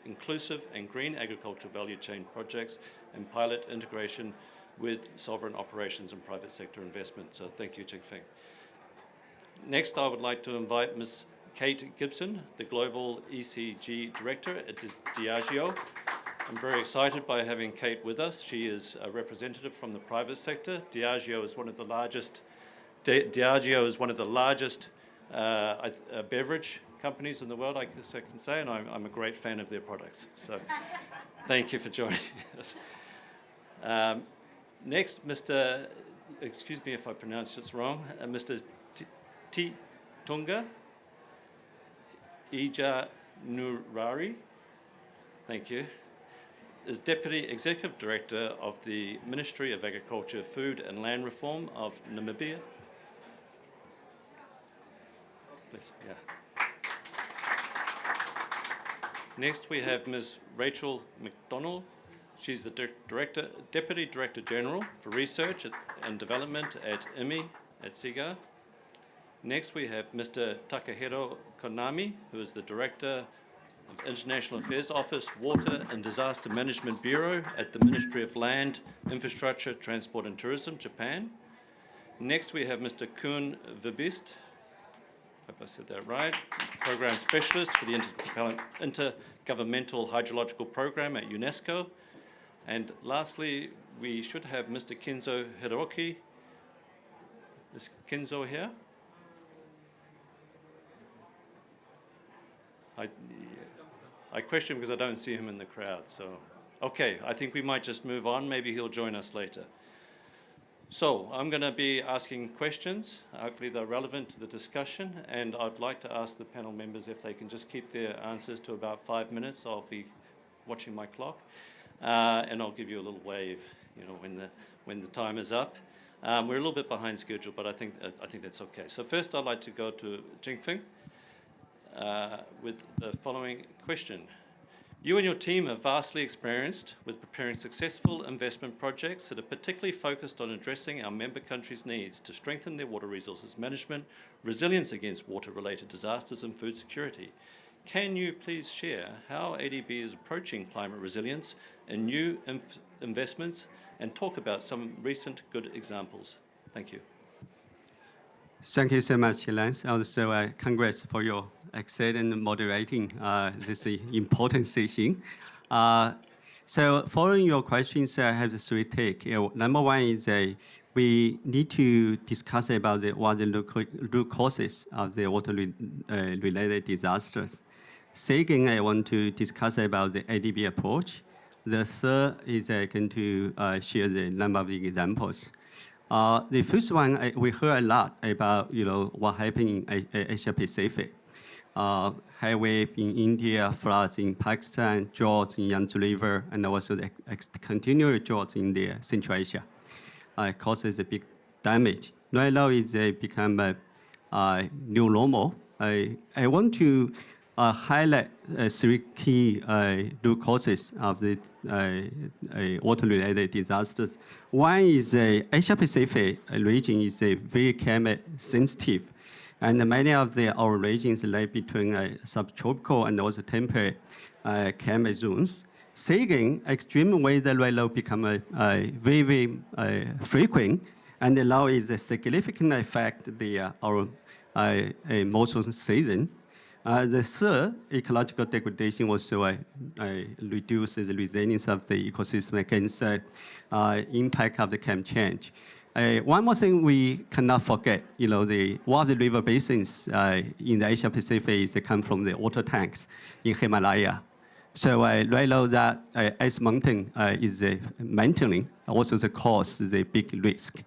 inclusive and green agricultural value chain projects, and pilot integration with sovereign operations and private sector investment. So thank you, Jingfeng. Next, I would like to invite Ms. Kate Gibson, the Global ECG Director at Diageo. I'm very excited by having Kate with us. She is a representative from the private sector. Diageo is one of the largest beverage companies in the world, I guess I can say, and I'm a great fan of their products. So thank you for joining us. Next, Mr. Excuse me if I pronounced it wrong, Mr. Tunga Ija Nurari, thank you, is Deputy Executive Director of the Ministry of Agriculture, Food and Land Reform of Namibia. Please, yeah. Next, we have Ms. Rachel McDonald. She's the Deputy Director General for Research and Development at IMI at SIGA. Next, we have Mr. Takahiro Konami, who is the Director of International Affairs Office, Water and Disaster Management Bureau at the Ministry of Land, Infrastructure, Transport and Tourism, Japan. Next, we have Mr. Koen Verbist, hope I said that right, Program Specialist for the Intergovernmental Hydrological Program at UNESCO. And lastly, we should have Mr. Kenzo Hiroki. Is Kenzo here? I question because I don't see him in the crowd. So, okay, I think we might just move on. Maybe he'll join us later. So I'm going to be asking questions. Hopefully they're relevant to the discussion, and I'd like to ask the panel members if they can just keep their answers to about 5 minutes. I'll be watching my clock, and I'll give you a little wave, when the time is up. We're a little bit behind schedule, but I think that's okay. So first, I'd like to go to Jingfeng with the following question. You and your team are vastly experienced with preparing successful investment projects that are particularly focused on addressing our member countries' needs to strengthen their water resources management, resilience against water-related disasters and food security. Can you please share how ADB is approaching climate resilience and new investments, and talk about some recent good examples? Thank you. Thank you so much, Lance. Also, congrats for your excellent moderating this important session. So following your questions, I have the three takes. Number one is we need to discuss about what the root causes of the water-related disasters. Second, I want to discuss about the ADB approach. The third is going to share the number of examples. The first one, we heard a lot about what happened in Asia Pacific. High wave in India, floods in Pakistan, droughts in Yangtze River, and also the continual droughts in the Central Asia. Causes a big damage. Right now, it's become a new normal. I want to highlight three key root causes of the water-related disasters. One is Asia-Pacific region is very climate sensitive, and many of our regions lie between subtropical and also temperate climate zones. Second, extreme weather right now become very frequent, and now is significantly affect our monsoon season. The third, ecological degradation also reduces the resilience of the ecosystem against impact of the climate change. One more thing we cannot forget, one of the river basins in the Asia Pacific is they come from the water tanks in Himalaya. So right now that ice mountain is maintaining also the cause is a big risk.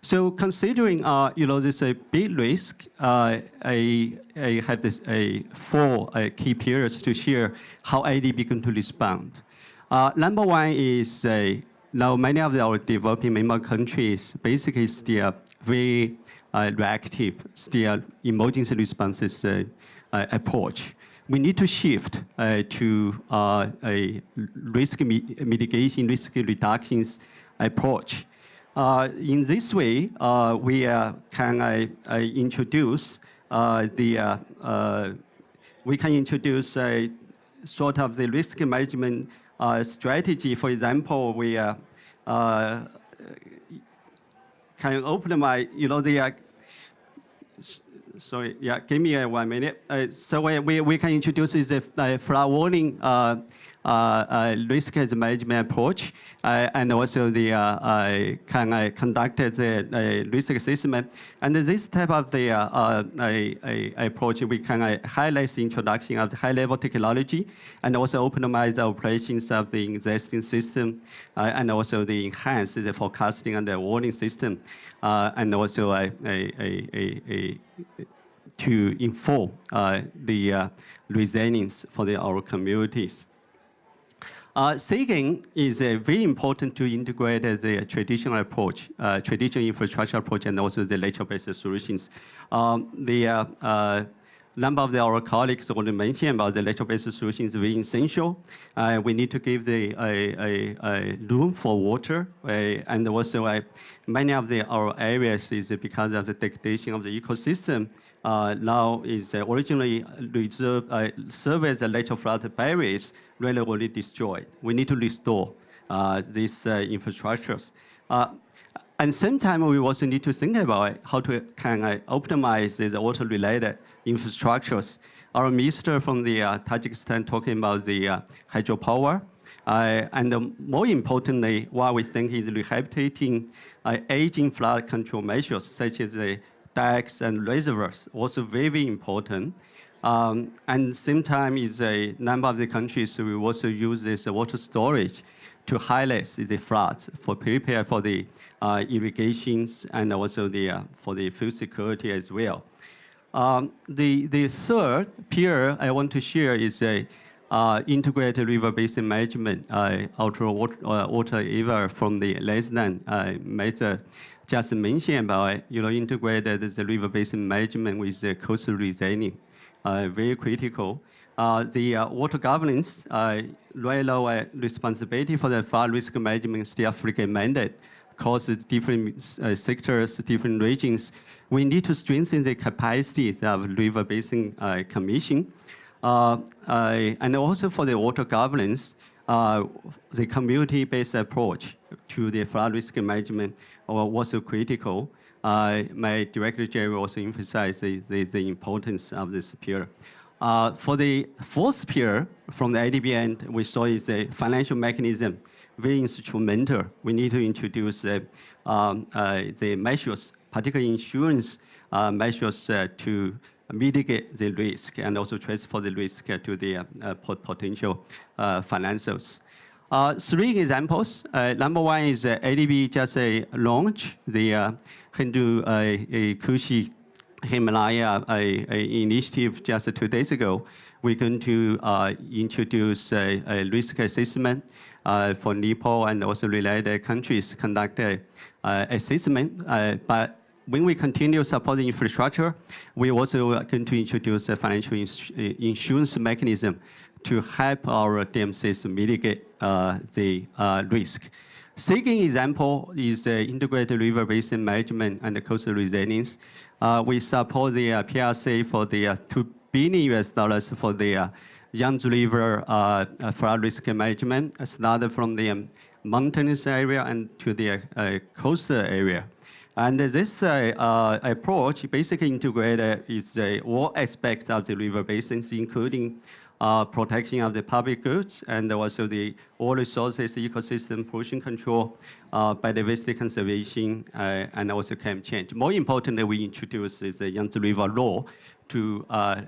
So considering this a big risk, I have this four key pillars to share how IDB going to respond. Number one is now many of our developing member countries basically still very reactive, still emergency responses approach. We need to shift to a risk mitigation, risk reductions approach. In this way, we can introduce sort of the risk management strategy. For example, we can optimize, sorry, yeah, give me 1 minute. So we can introduce the flood warning risk management approach, and also can conduct the risk assessment. And this type of the approach, we can highlight the introduction of the high-level technology, and also optimize the operations of the existing system, and also the enhance the forecasting and the warning system, and also to inform the resilience for our communities. Second is very important to integrate the traditional approach, traditional infrastructure approach, and also the nature-based solutions. The number of our colleagues already mentioned about the nature-based solutions is very essential. We need to give the room for water, and also many of our areas is because of the degradation of the ecosystem. Now is originally served as the lateral flood barriers, really already destroyed. We need to restore these infrastructures. And sometimes we also need to think about how to optimize these water-related infrastructures. Our minister from the Tajikistan talking about the hydropower, and more importantly, what we think is rehabilitating aging flood control measures such as the dikes and reservoirs, also very important. And same time is a number of the countries we also use this water storage to highlight the floods, for prepare for the irrigations, and also for the food security as well. The third pillar I want to share is a integrated river basin management. Ultra water river from the Lesnan method just mentioned about integrated the river basin management with the coastal resilience. Very critical. The water governance, right now, responsibility for the flood risk management still fragmented across different sectors, different regions. We need to strengthen the capacities of River Basin Commission. And also for the water governance, the community-based approach to the flood risk management was also critical. My Director General also emphasized the importance of this pillar. For the fourth pillar from the IDB end, we saw is a financial mechanism, very instrumental. We need to introduce the measures, particularly insurance measures to mitigate the risk and also transfer the risk to the potential financiers. Three examples. Number one is ADB just launched the Hindu Kushi Himalaya initiative just 2 days ago. We're going to introduce a risk assessment for Nepal and also related countries, conduct assessment. But when we continue supporting infrastructure, we also are going to introduce a financial insurance mechanism to help our DMCs to mitigate the risk. Second example is integrated river basin management and coastal resilience. We support the PRC for the $2 billion for the Yangtze River flood risk management, started from the mountainous area and to the coastal area. And this approach basically integrated is all aspects of the river basins, including protection of the public goods and also the all resources, ecosystem, pollution control, biodiversity conservation, and also climate change. More importantly, we introduced is the Yangtze River law to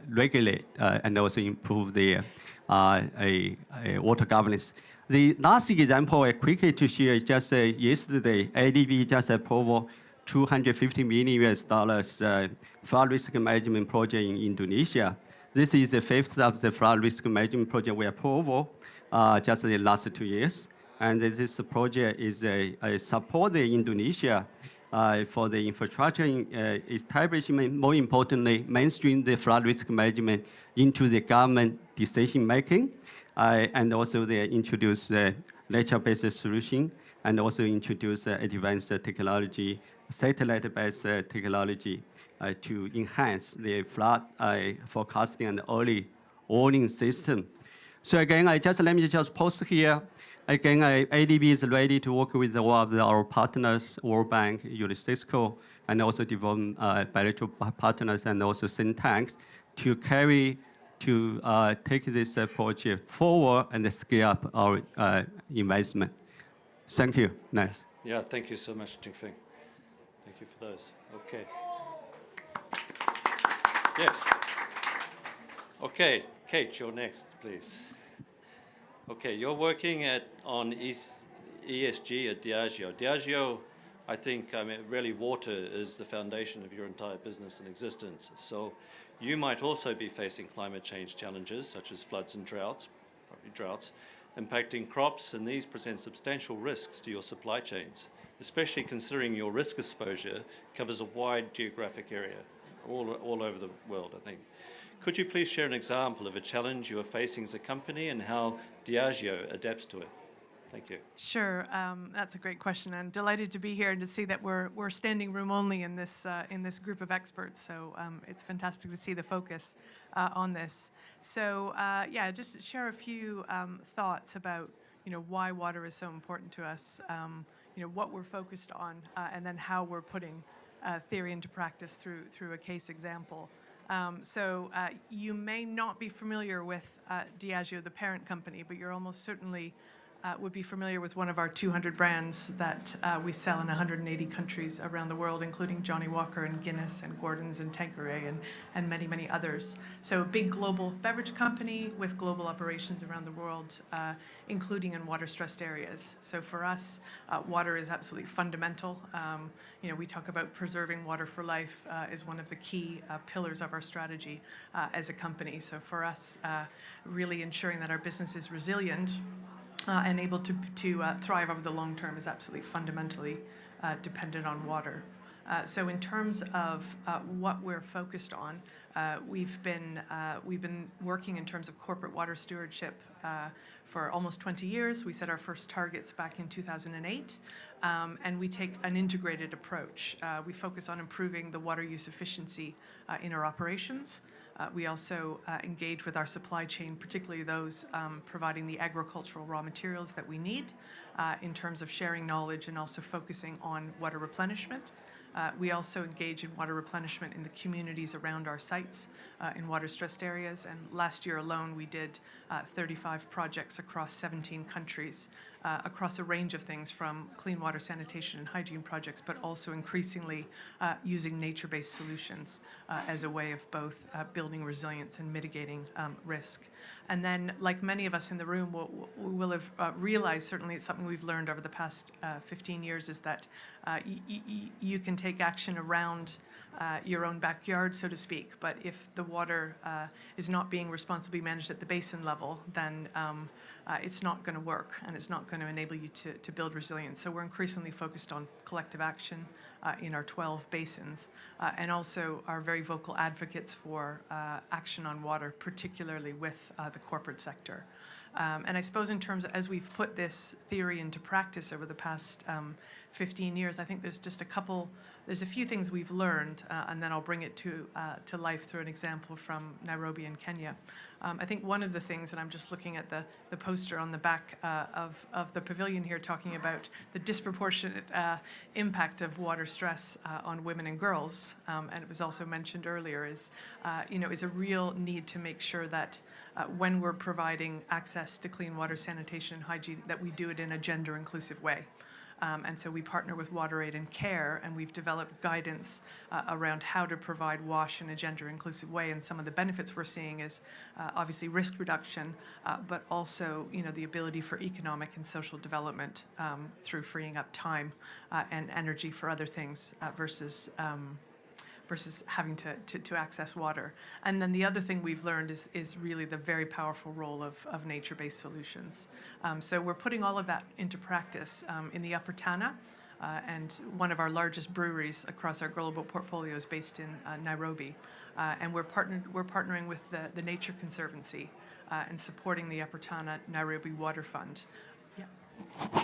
regulate and also improve the water governance. The last example I quickly to share is just yesterday, ADB just approved $250 million flood risk management project in Indonesia. This is the fifth of the flood risk management project we approved just in the last 2 years. And this project is support the Indonesia for the infrastructure establishment, more importantly, mainstream the flood risk management into the government decision making, and also they introduce nature-based solution, and also introduce advanced technology, satellite-based technology to enhance the flood forecasting and early warning system. So again, let me just post here. Again, ADB is ready to work with all of our partners, World Bank, UNESCO, and also development bilateral partners and also think tanks to take this approach forward and scale up our investment. Thank you. Nice. Yeah, thank you so much, Jingfeng. Thank you for those. Okay. Yes. Okay, Kate, you're next, please. Okay, you're working on ESG at Diageo. Diageo, I think, really water is the foundation of your entire business and existence. So you might also be facing climate change challenges such as floods and droughts, probably droughts, impacting crops, and these present substantial risks to your supply chains, especially considering your risk exposure covers a wide geographic area, all over the world, I think. Could you please share an example of a challenge you are facing as a company and how Diageo adapts to it? Thank you. Sure, that's a great question. I'm delighted to be here and to see that we're standing room only in this group of experts. So it's fantastic to see the focus on this. So yeah, just to share a few thoughts about why water is so important to us, what we're focused on, and then how we're putting theory into practice through a case example. So you may not be familiar with Diageo, the parent company, but you're almost certainly would be familiar with one of our 200 brands that we sell in 180 countries around the world, including Johnnie Walker and Guinness and Gordon's and Tanqueray and many, many others. So a big global beverage company with global operations around the world, including in water-stressed areas. So for us, water is absolutely fundamental. We talk about preserving water for life is one of the key pillars of our strategy as a company. So for us, really ensuring that our business is resilient and able to thrive over the long term is absolutely fundamentally dependent on water. So in terms of what we're focused on, we've been working in terms of corporate water stewardship for almost 20 years. We set our first targets back in 2008, and we take an integrated approach. We focus on improving the water use efficiency in our operations. We also engage with our supply chain, particularly those providing the agricultural raw materials that we need in terms of sharing knowledge and also focusing on water replenishment. We also engage in water replenishment in the communities around our sites in water-stressed areas. And last year alone, we did 35 projects across 17 countries across a range of things from clean water sanitation and hygiene projects, but also increasingly using nature-based solutions as a way of both building resilience and mitigating risk. And then, like many of us in the room will have realized, certainly it's something we've learned over the past 15 years, is that you can take action around your own backyard, so to speak. But if the water is not being responsibly managed at the basin level, then it's not going to work, and it's not going to enable you to build resilience. So we're increasingly focused on collective action in our 12 basins, and also are very vocal advocates for action on water, particularly with the corporate sector. And I suppose in terms of, as we've put this theory into practice over the past 15 years, I think there's a few things we've learned, and then I'll bring it to life through an example from Nairobi in Kenya. I think one of the things, and I'm just looking at the poster on the back of the pavilion here talking about the disproportionate impact of water stress on women and girls, and it was also mentioned earlier, is a real need to make sure that when we're providing access to clean water, sanitation, and hygiene, that we do it in a gender-inclusive way. And so we partner with WaterAid and CARE, and we've developed guidance around how to provide WASH in a gender-inclusive way. And some of the benefits we're seeing is obviously risk reduction, but also the ability for economic and social development through freeing up time and energy for other things versus having to access water. And then the other thing we've learned is really the very powerful role of nature-based solutions. So we're putting all of that into practice in the Upper Tana, and one of our largest breweries across our global portfolio is based in Nairobi. And we're partnering with the Nature Conservancy and supporting the Upper Tana Nairobi Water Fund.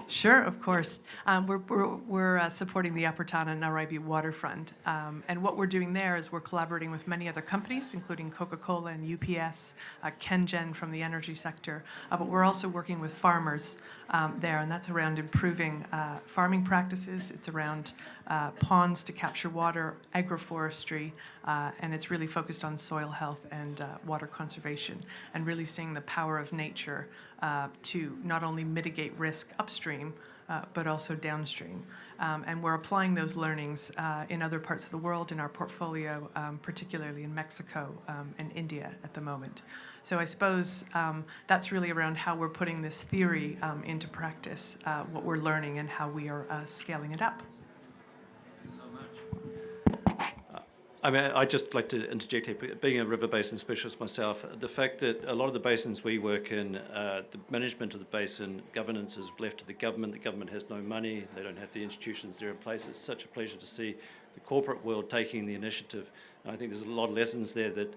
Sure, of course. We're supporting the Upper Tana Nairobi Waterfront. And what we're doing there is we're collaborating with many other companies, including Coca-Cola and UPS, KenGen from the energy sector. But we're also working with farmers there, and that's around improving farming practices. It's around ponds to capture water, agroforestry, and it's really focused on soil health and water conservation, and really seeing the power of nature to not only mitigate risk upstream, but also downstream. And we're applying those learnings in other parts of the world in our portfolio, particularly in Mexico and India at the moment. So I suppose that's really around how we're putting this theory into practice, what we're learning and how we are scaling it up. I mean, I'd just like to interject here, being a river basin specialist myself, the fact that a lot of the basins we work in, the management of the basin, governance is left to the government has no money, they don't have the institutions there in place. It's such a pleasure to see the corporate world taking the initiative. And I think there's a lot of lessons there that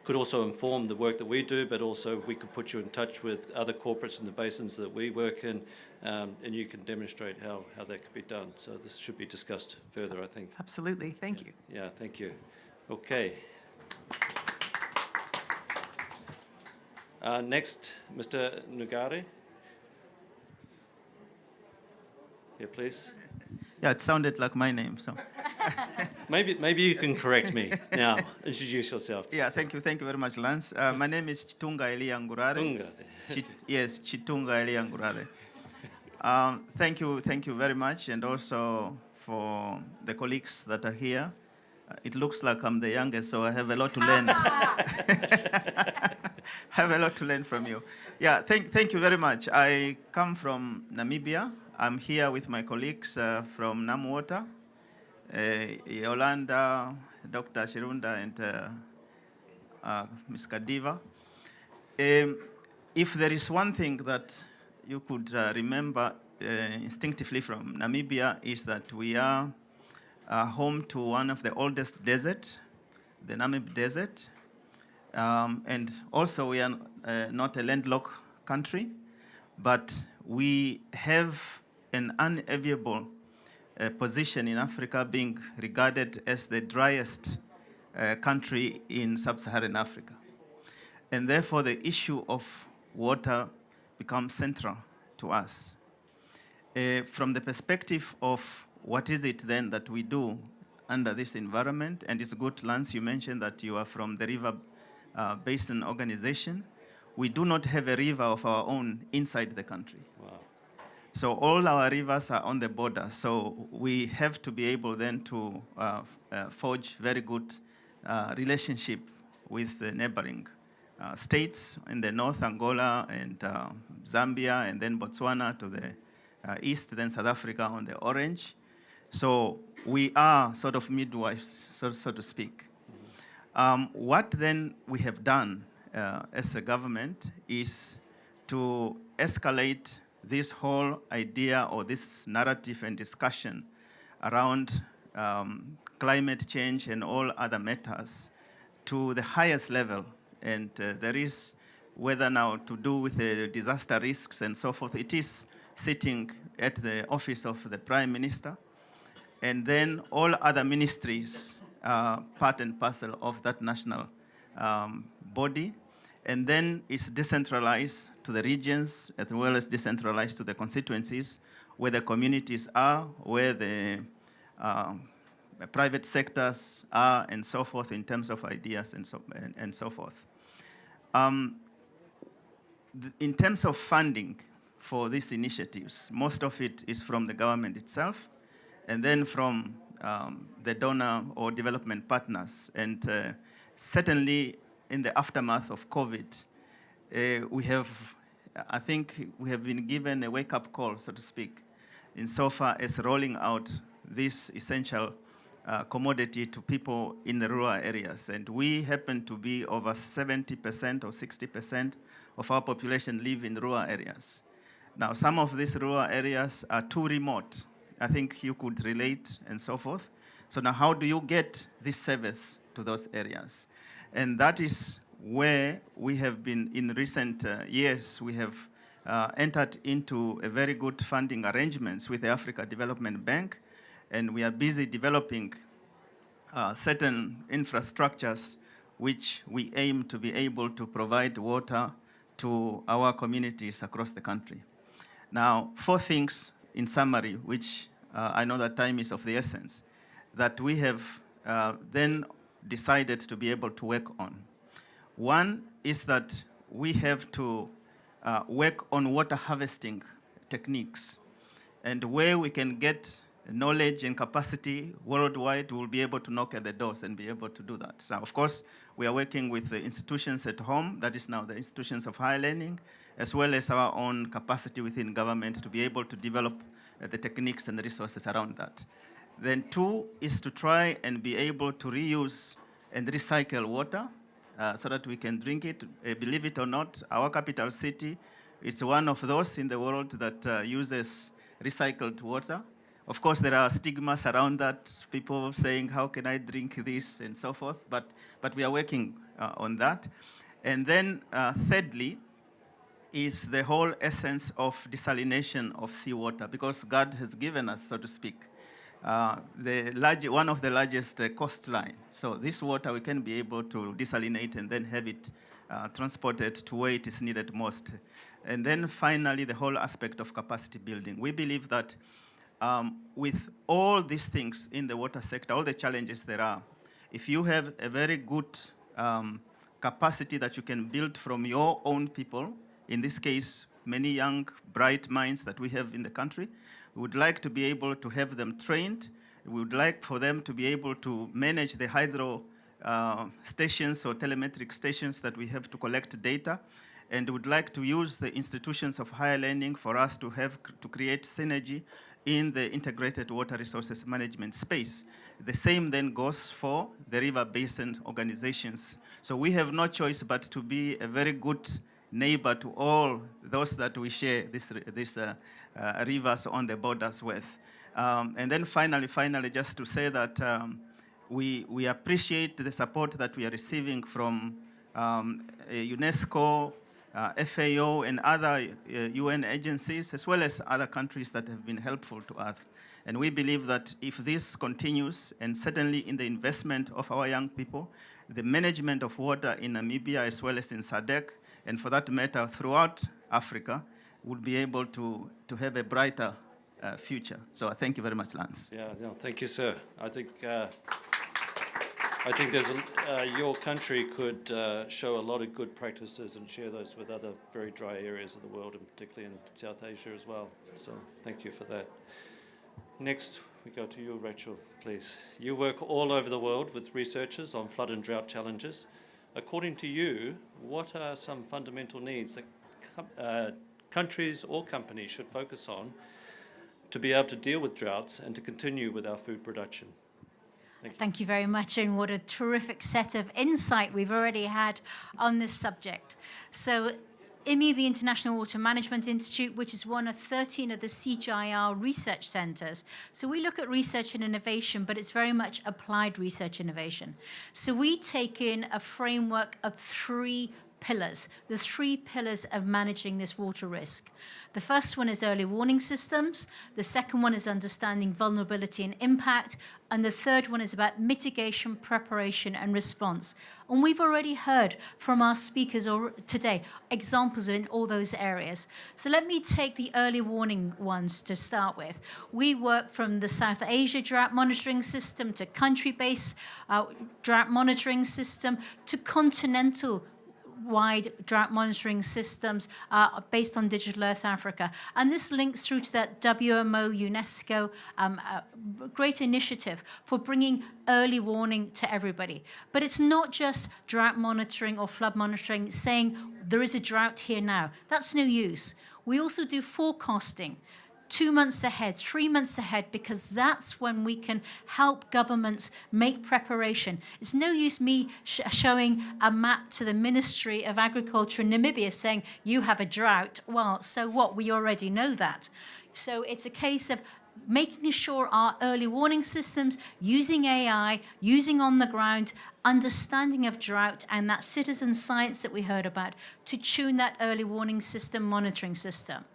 could also inform the work that we do, but also we could put you in touch with other corporates in the basins that we work in, and you can demonstrate how that could be done. So this should be discussed further, I think. Absolutely. Thank you. Yeah, thank you. Okay. Next, Mr. Nugari. Here, please. Yeah, it sounded like my name, so. Maybe you can correct me now. Introduce yourself. Yeah, thank you very much, Lance. My name is Chitunga Elia Ngurare. Yes, Chitunga Elia Ngurare. Thank you very much, and also for the colleagues that are here. It looks like I'm the youngest, so I have a lot to learn. Have a lot to learn from you. Yeah, thank you very much. I come from Namibia. I'm here with my colleagues from NamWater, Yolanda, Dr. Shirunda, and Ms. Kadiva. If there is one thing that you could remember instinctively from Namibia, is that we are home to one of the oldest deserts, the Namib Desert. And also we are not a landlocked country, but we have an unenviable position in Africa, being regarded as the driest country in sub-Saharan Africa. And therefore the issue of water becomes central to us. From the perspective of what is it then that we do under this environment, and it's good, Lance, you mentioned that you are from the River Basin Organization. We do not have a river of our own inside the country. Wow. So all our rivers are on the border. So we have to be able then to forge very good relationship with the neighboring states in the north, Angola and Zambia, and then Botswana to the east, then South Africa on the orange. So we are sort of midwives, so to speak. What then we have done as a government is to escalate this whole idea or this narrative and discussion around climate change and all other matters to the highest level. And there is, whether now to do with the disaster risks and so forth, it is sitting at the office of the Prime Minister. And then all other ministries are part and parcel of that national body. And then it's decentralized to the regions as well as decentralized to the constituencies where the communities are, where the private sectors are, and so forth in terms of ideas and so forth. In terms of funding for these initiatives, most of it is from the government itself, and then from the donor or development partners. And certainly in the aftermath of COVID, I think we have been given a wake-up call, so to speak, insofar as rolling out this essential commodity to people in the rural areas. And we happen to be over 70% or 60% of our population live in rural areas. Now, some of these rural areas are too remote. I think you could relate and so forth. So now how do you get this service to those areas? And that is where we have been in recent years. We have entered into a very good funding arrangements with the Africa Development Bank, and we are busy developing certain infrastructures which we aim to be able to provide water to our communities across the country. Now, 4 things in summary, which I know that time is of the essence, that we have then decided to be able to work on. One is that we have to work on water harvesting techniques, and where we can get knowledge and capacity worldwide, we'll be able to knock at the doors and be able to do that. So, of course, we are working with the institutions at home, that is now the institutions of higher learning, as well as our own capacity within government to be able to develop the techniques and the resources around that. Then 2 is to try and be able to reuse and recycle water so that we can drink it. Believe it or not, our capital city is one of those in the world that uses recycled water. Of course, there are stigmas around that, people saying, how can I drink this, and so forth, but we are working on that. And then thirdly, is the whole essence of desalination of seawater, because God has given us, so to speak, one of the largest coastline. So this water we can be able to desalinate and then have it transported to where it is needed most. And then finally, the whole aspect of capacity building. We believe that with all these things in the water sector, all the challenges there are, if you have a very good capacity that you can build from your own people, in this case, many young, bright minds that we have in the country, we would like to be able to have them trained. We would like for them to be able to manage the hydro stations or telemetric stations that we have to collect data. And would like to use the institutions of higher learning for us to create synergy in the integrated water resources management space. The same then goes for the river basin organizations. So we have no choice but to be a very good neighbor to all those that we share these rivers on the borders with. And then finally, just to say that we appreciate the support that we are receiving from UNESCO, FAO, and other UN agencies, as well as other countries that have been helpful to us. And we believe that if this continues, and certainly in the investment of our young people, the management of water in Namibia, as well as in SADC, and for that matter, throughout Africa, will be able to have a brighter future. So thank you very much, Lance. Yeah, no, thank you, sir. I think there's your country could show a lot of good practices and share those with other very dry areas of the world, and particularly in South Asia as well. So thank you for that. Next, we go to you, Rachel, please. You work all over the world with researchers on flood and drought challenges. According to you, what are some fundamental needs that countries or companies should focus on to be able to deal with droughts and to continue with our food production. Thank you very much, and what a terrific set of insight we've already had on this subject. So IMI, the International Water Management Institute, which is one of 13 of the CGIAR research centers. So we look at research and innovation, but it's very much applied research innovation. So we take in a framework of 3 pillars, the 3 pillars of managing this water risk. The first one is early warning systems. The second one is understanding vulnerability and impact. And the third one is about mitigation, preparation, and response. And we've already heard from our speakers today examples in all those areas. So let me take the early warning ones to start with. We work from the South Asia drought monitoring system to country-based drought monitoring system to continental wide drought monitoring systems based on Digital Earth Africa. And this links through to that WMO UNESCO great initiative for bringing early warning to everybody. But it's not just drought monitoring or flood monitoring saying there is a drought here now. That's no use. We also do forecasting 2 months ahead, 3 months ahead, because that's when we can help governments make preparation. It's no use me showing a map to the Ministry of Agriculture in Namibia saying, you have a drought. Well, so what? We already know that. So it's a case of making sure our early warning systems, using AI, using on the ground, understanding of drought and that citizen science that we heard about to tune that early warning system, monitoring system.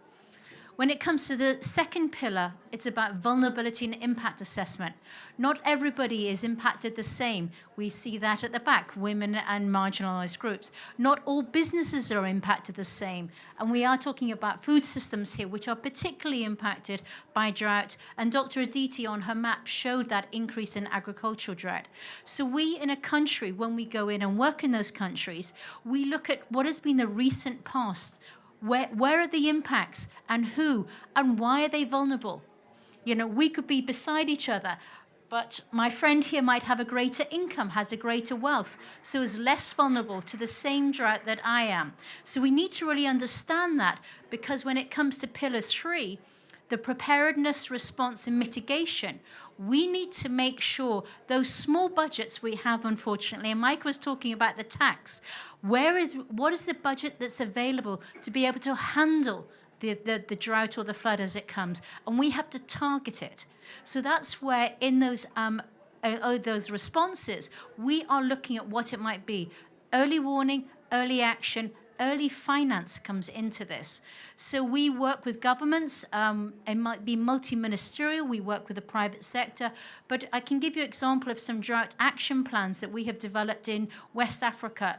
When it comes to the second pillar, it's about vulnerability and impact assessment. Not everybody is impacted the same. We see that at the back, women and marginalized groups. Not all businesses are impacted the same. And we are talking about food systems here, which are particularly impacted by drought. And Dr. Aditi on her map showed that increase in agricultural drought. So we in a country, when we go in and work in those countries, we look at what has been the recent past. Where are the impacts and who and why are they vulnerable? You know, we could be beside each other, but my friend here might have a greater income, has a greater wealth, so is less vulnerable to the same drought that I am. So we need to really understand that, because when it comes to pillar 3, the preparedness, response, and mitigation, we need to make sure those small budgets we have, unfortunately, and Mike was talking about the tax, what is the budget that's available to be able to handle the drought or the flood as it comes? And we have to target it. So that's where in those responses, we are looking at what it might be. Early warning, early action, early finance comes into this. So we work with governments. It might be multi-ministerial. We work with the private sector. But I can give you an example of some drought action plans that we have developed in West Africa,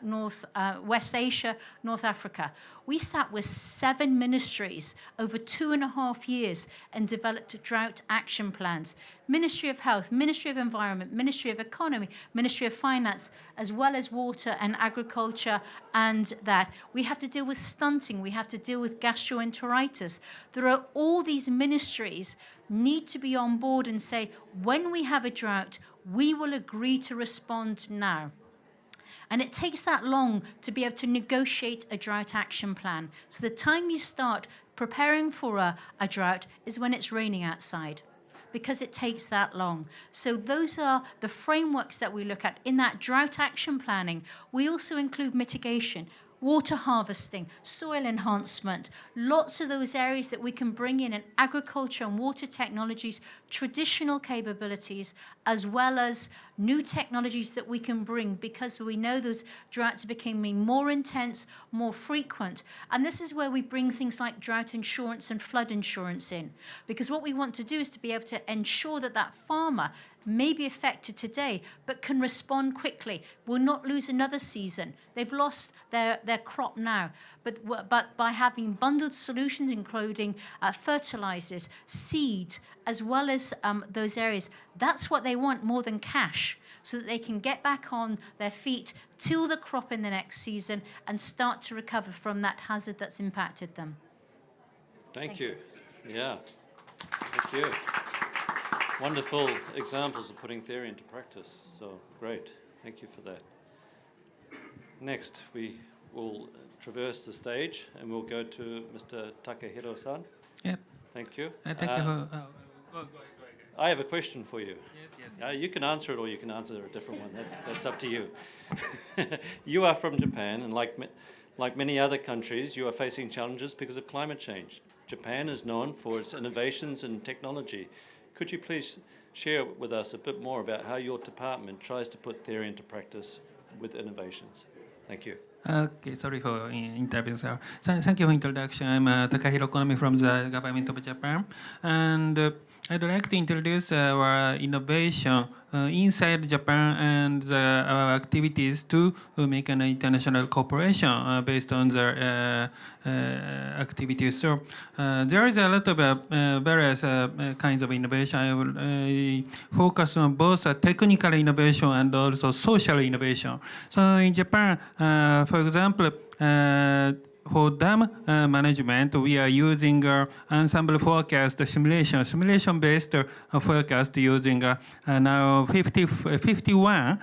West Asia, North Africa. We sat with 7 ministries over 2.5 years and developed drought action plans. Ministry of Health, Ministry of Environment, Ministry of Economy, Ministry of Finance, as well as water and agriculture, and that. We have to deal with stunting. We have to deal with gastroenteritis. There are all these ministries need to be on board and say, when we have a drought, we will agree to respond now. And it takes that long to be able to negotiate a drought action plan. So the time you start preparing for a drought is when it's raining outside, because it takes that long. So those are the frameworks that we look at. In that drought action planning, we also include mitigation, water harvesting, soil enhancement, lots of those areas that we can bring in agriculture and water technologies, traditional capabilities, as well as new technologies that we can bring, because we know those droughts are becoming more intense, more frequent. And this is where we bring things like drought insurance and flood insurance in, because what we want to do is to be able to ensure that that farmer may be affected today, but can respond quickly, will not lose another season. They've lost their crop now. But by having bundled solutions, including fertilizers, seed, as well as those areas, that's what they want more than cash, so that they can get back on their feet, till the crop in the next season, and start to recover from that hazard that's impacted them. Thank you. Yeah. Thank you. Wonderful examples of putting theory into practice. So great. Thank you for that. Next, we will traverse the stage and we'll go to Mr. Takahiro-san. Yep. Thank you. Thank you for. Go I have a question for you. Yes. You can answer it or you can answer a different one. That's up to you. You are from Japan, and like many other countries, you are facing challenges because of climate change. Japan is known for its innovations in technology. Could you please share with us a bit more about how your department tries to put theory into practice with innovations? Thank you. Okay, sorry for interview, sir. Thank you for introduction. I'm Takahiro Konomi from the government of Japan, and I'd like to introduce our innovation inside Japan and our activities to make an international cooperation based on the activities. So there is a lot of various kinds of innovation. I will focus on both technical innovation and also social innovation. So in Japan, for example, for dam management, we are using ensemble forecast simulation-based forecast using now 51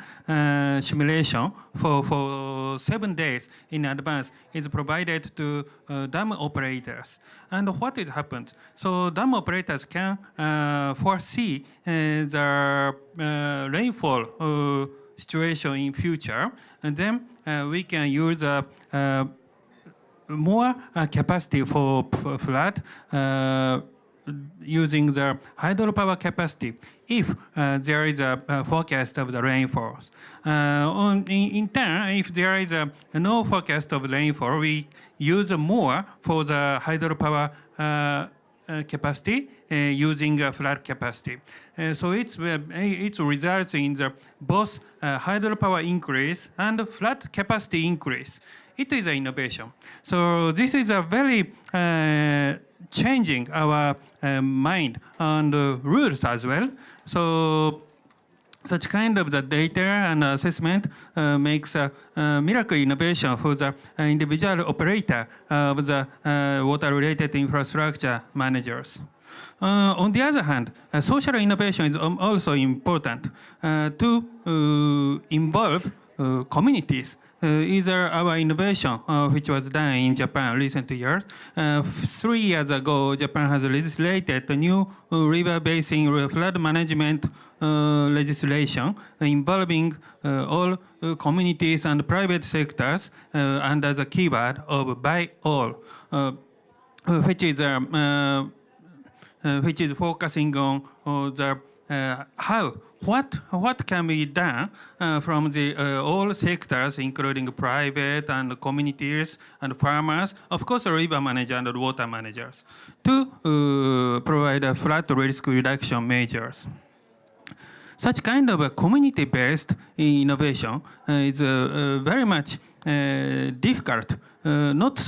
simulation for 7 days in advance is provided to dam operators. And what has happened? So dam operators can foresee the rainfall situation in future, and then we can use more capacity for flood using the hydropower capacity if there is a forecast of the rainfalls. In turn, if there is no forecast of rainfall, we use more for the hydropower capacity using flood capacity. So it results in the both hydropower increase and flood capacity increase. It is an innovation. So this is a very changing our mind and rules as well. So such kind of the data and assessment makes a miracle innovation for the individual operator of the water-related infrastructure managers. On the other hand, social innovation is also important to involve communities. Is our innovation, which was done in Japan recent years. 3 years ago, Japan has legislated a new river basin flood management legislation involving all communities and private sectors under the keyword of by all, which is focusing on the what can be done from the all sectors, including private and communities and farmers, of course, river managers and water managers, to provide flood risk reduction measures. Such kind of a community-based innovation is very much difficult, not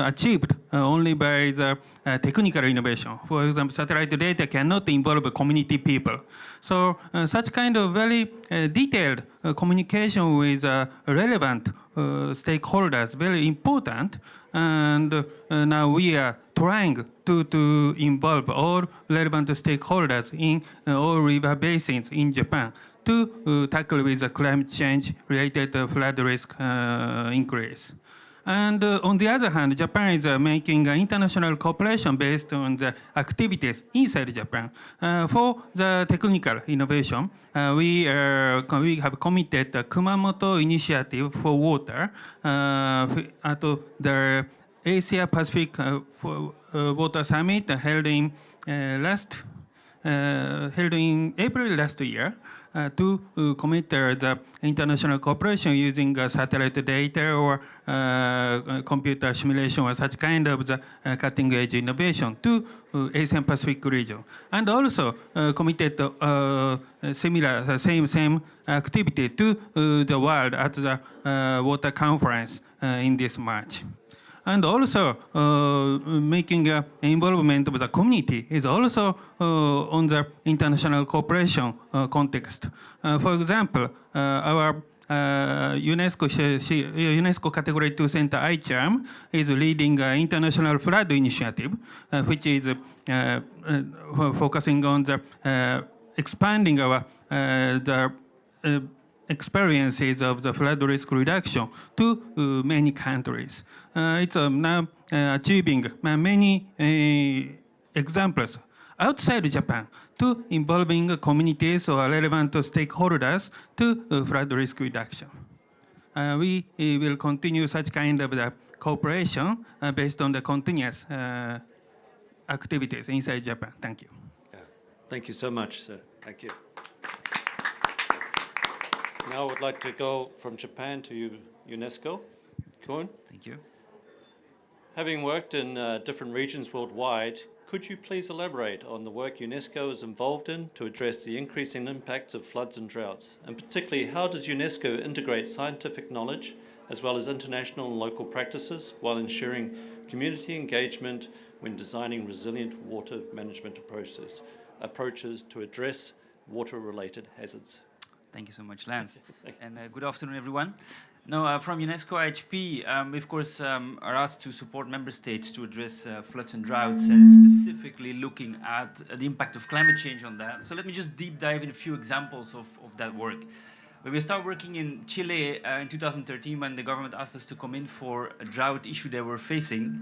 achieved only by the technical innovation. For example, satellite data cannot involve community people. So such kind of very detailed communication with relevant stakeholders, very important. And now we are trying to involve all relevant stakeholders in all river basins in Japan to tackle with the climate change related flood risk increase. And on the other hand, Japan is making international cooperation based on the activities inside Japan. For the technical innovation, we have committed the Kumamoto Initiative for Water at the Asia Pacific Water Summit held in April last year. To commit the international cooperation using satellite data or computer simulation or such kind of the cutting-edge innovation to Asian Pacific region, and also committed similar same activity to the world at the water conference in this March. And also making involvement of the community is also on the international cooperation context. For example, our UNESCO Category 2 Center ICHAM is leading international flood initiative, which is focusing on the expanding our experiences of the flood risk reduction to many countries. It's now achieving many examples outside Japan to involving communities or relevant stakeholders to flood risk reduction. We will continue such kind of the cooperation based on the continuous activities inside Japan. Thank you. Yeah. Thank you so much, sir. Thank you. Now I would like to go from Japan to UNESCO. Kuhn? Thank you. Having worked in different regions worldwide, could you please elaborate on the work UNESCO is involved in to address the increasing impacts of floods and droughts? And particularly, how does UNESCO integrate scientific knowledge as well as international and local practices while ensuring community engagement when designing resilient water management approaches to address water-related hazards? Thank you so much, Lance. And good afternoon, everyone. Now, from UNESCO IHP, we of course are asked to support member states to address floods and droughts, and specifically looking at the impact of climate change on that. So let me just deep dive in a few examples of that work. When we started working in Chile in 2013, when the government asked us to come in for a drought issue they were facing,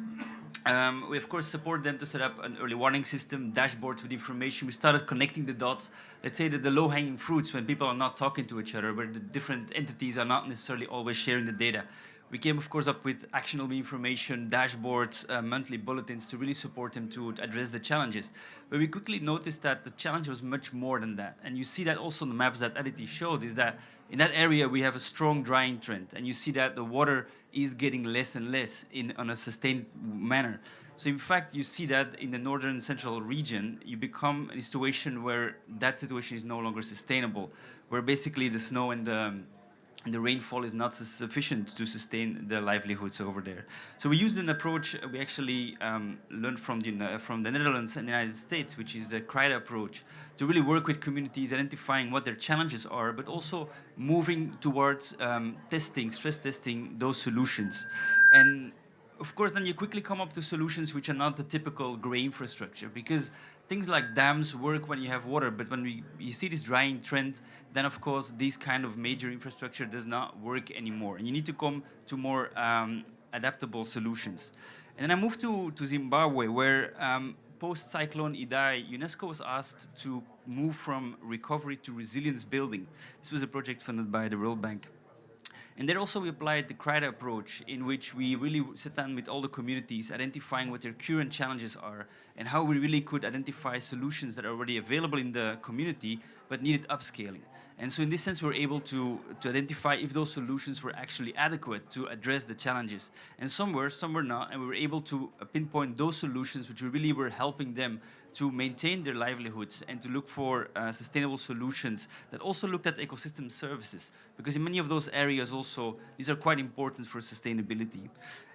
we of course support them to set up an early warning system, dashboards with information. We started connecting the dots. Let's say that the low-hanging fruits, when people are not talking to each other, where the different entities are not necessarily always sharing the data. We came, of course, up with actionable information, dashboards, monthly bulletins to really support them to address the challenges. But we quickly noticed that the challenge was much more than that. And you see that also in the maps that Aditi showed, is that in that area we have a strong drying trend. And you see that the water is getting less and less on a sustained manner. So in fact, you see that in the northern central region, you become in a situation where that situation is no longer sustainable, where basically the snow and the rainfall is not sufficient to sustain the livelihoods over there. So we used an approach we actually learned from the Netherlands and the United States, which is the CRIDA approach, to really work with communities, identifying what their challenges are, but also moving towards stress testing those solutions. And of course, then you quickly come up to solutions which are not the typical gray infrastructure, because things like dams work when you have water, but when you see this drying trend, then of course this kind of major infrastructure does not work anymore. And you need to come to more adaptable solutions. And then I moved to Zimbabwe, where post-cyclone Idai, UNESCO was asked to move from recovery to resilience building. This was a project funded by the World Bank. And there also we applied the CRIDA approach, in which we really sat down with all the communities, identifying what their current challenges are, and how we really could identify solutions that are already available in the community, but needed upscaling. And so in this sense, we were able to identify if those solutions were actually adequate to address the challenges. And some were not, and we were able to pinpoint those solutions which really were helping them to maintain their livelihoods and to look for sustainable solutions that also looked at ecosystem services, because in many of those areas also, these are quite important for sustainability.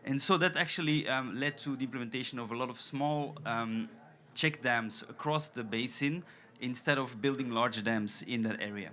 And so that actually led to the implementation of a lot of small check dams across the basin instead of building large dams in that area.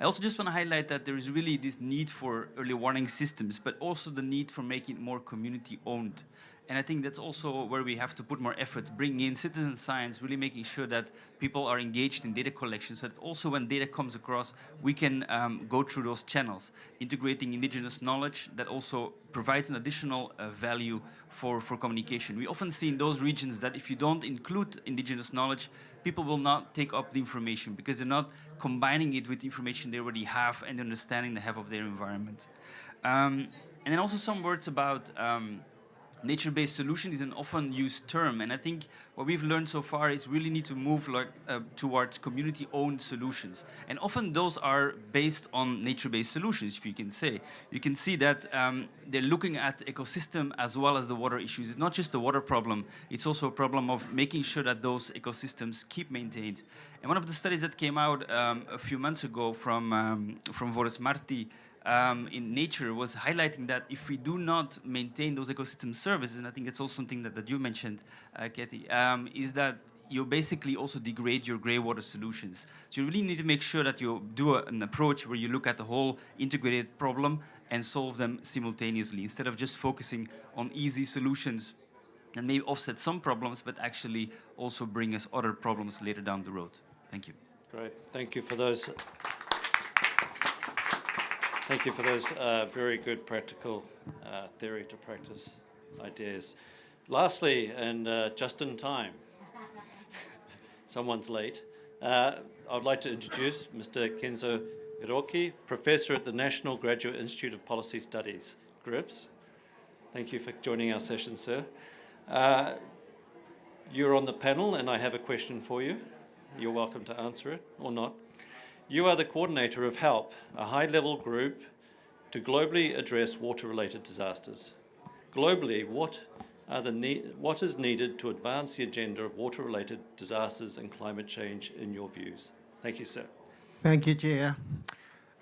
I also just want to highlight that there is really this need for early warning systems, but also the need for making it more community-owned. And I think that's also where we have to put more effort, bringing in citizen science, really making sure that people are engaged in data collection, so that also when data comes across, we can go through those channels, integrating indigenous knowledge that also provides an additional value for communication. We often see in those regions that if you don't include indigenous knowledge, people will not take up the information because they're not combining it with the information they already have and the understanding they have of their environment. And then also some words about nature-based solution is an often used term, and I think what we've learned so far is really need to move towards community-owned solutions. And often those are based on nature-based solutions, if you can say. You can see that they're looking at ecosystem as well as the water issues. It's not just a water problem, it's also a problem of making sure that those ecosystems keep maintained. And one of the studies that came out a few months ago from Boris Marti in Nature was highlighting that if we do not maintain those ecosystem services, and I think that's also something that you mentioned, Katie, is that you basically also degrade your grey water solutions. So you really need to make sure that you do an approach where you look at the whole integrated problem and solve them simultaneously, instead of just focusing on easy solutions that may offset some problems, but actually also bring us other problems later down the road. Thank you. Great, thank you for those. Thank you for those very good practical theory to practice ideas. Lastly, and just in time, someone's late, I'd like to introduce Mr. Kenzo Hiroki, Professor at the National Graduate Institute of Policy Studies, GRIPS. Thank you for joining our session, sir. You're on the panel and I have a question for you. You're welcome to answer it or not. You are the coordinator of HELP, a high-level group to globally address water-related disasters. Globally, what is needed to advance the agenda of water-related disasters and climate change in your views? Thank you, sir. Thank you, Chair.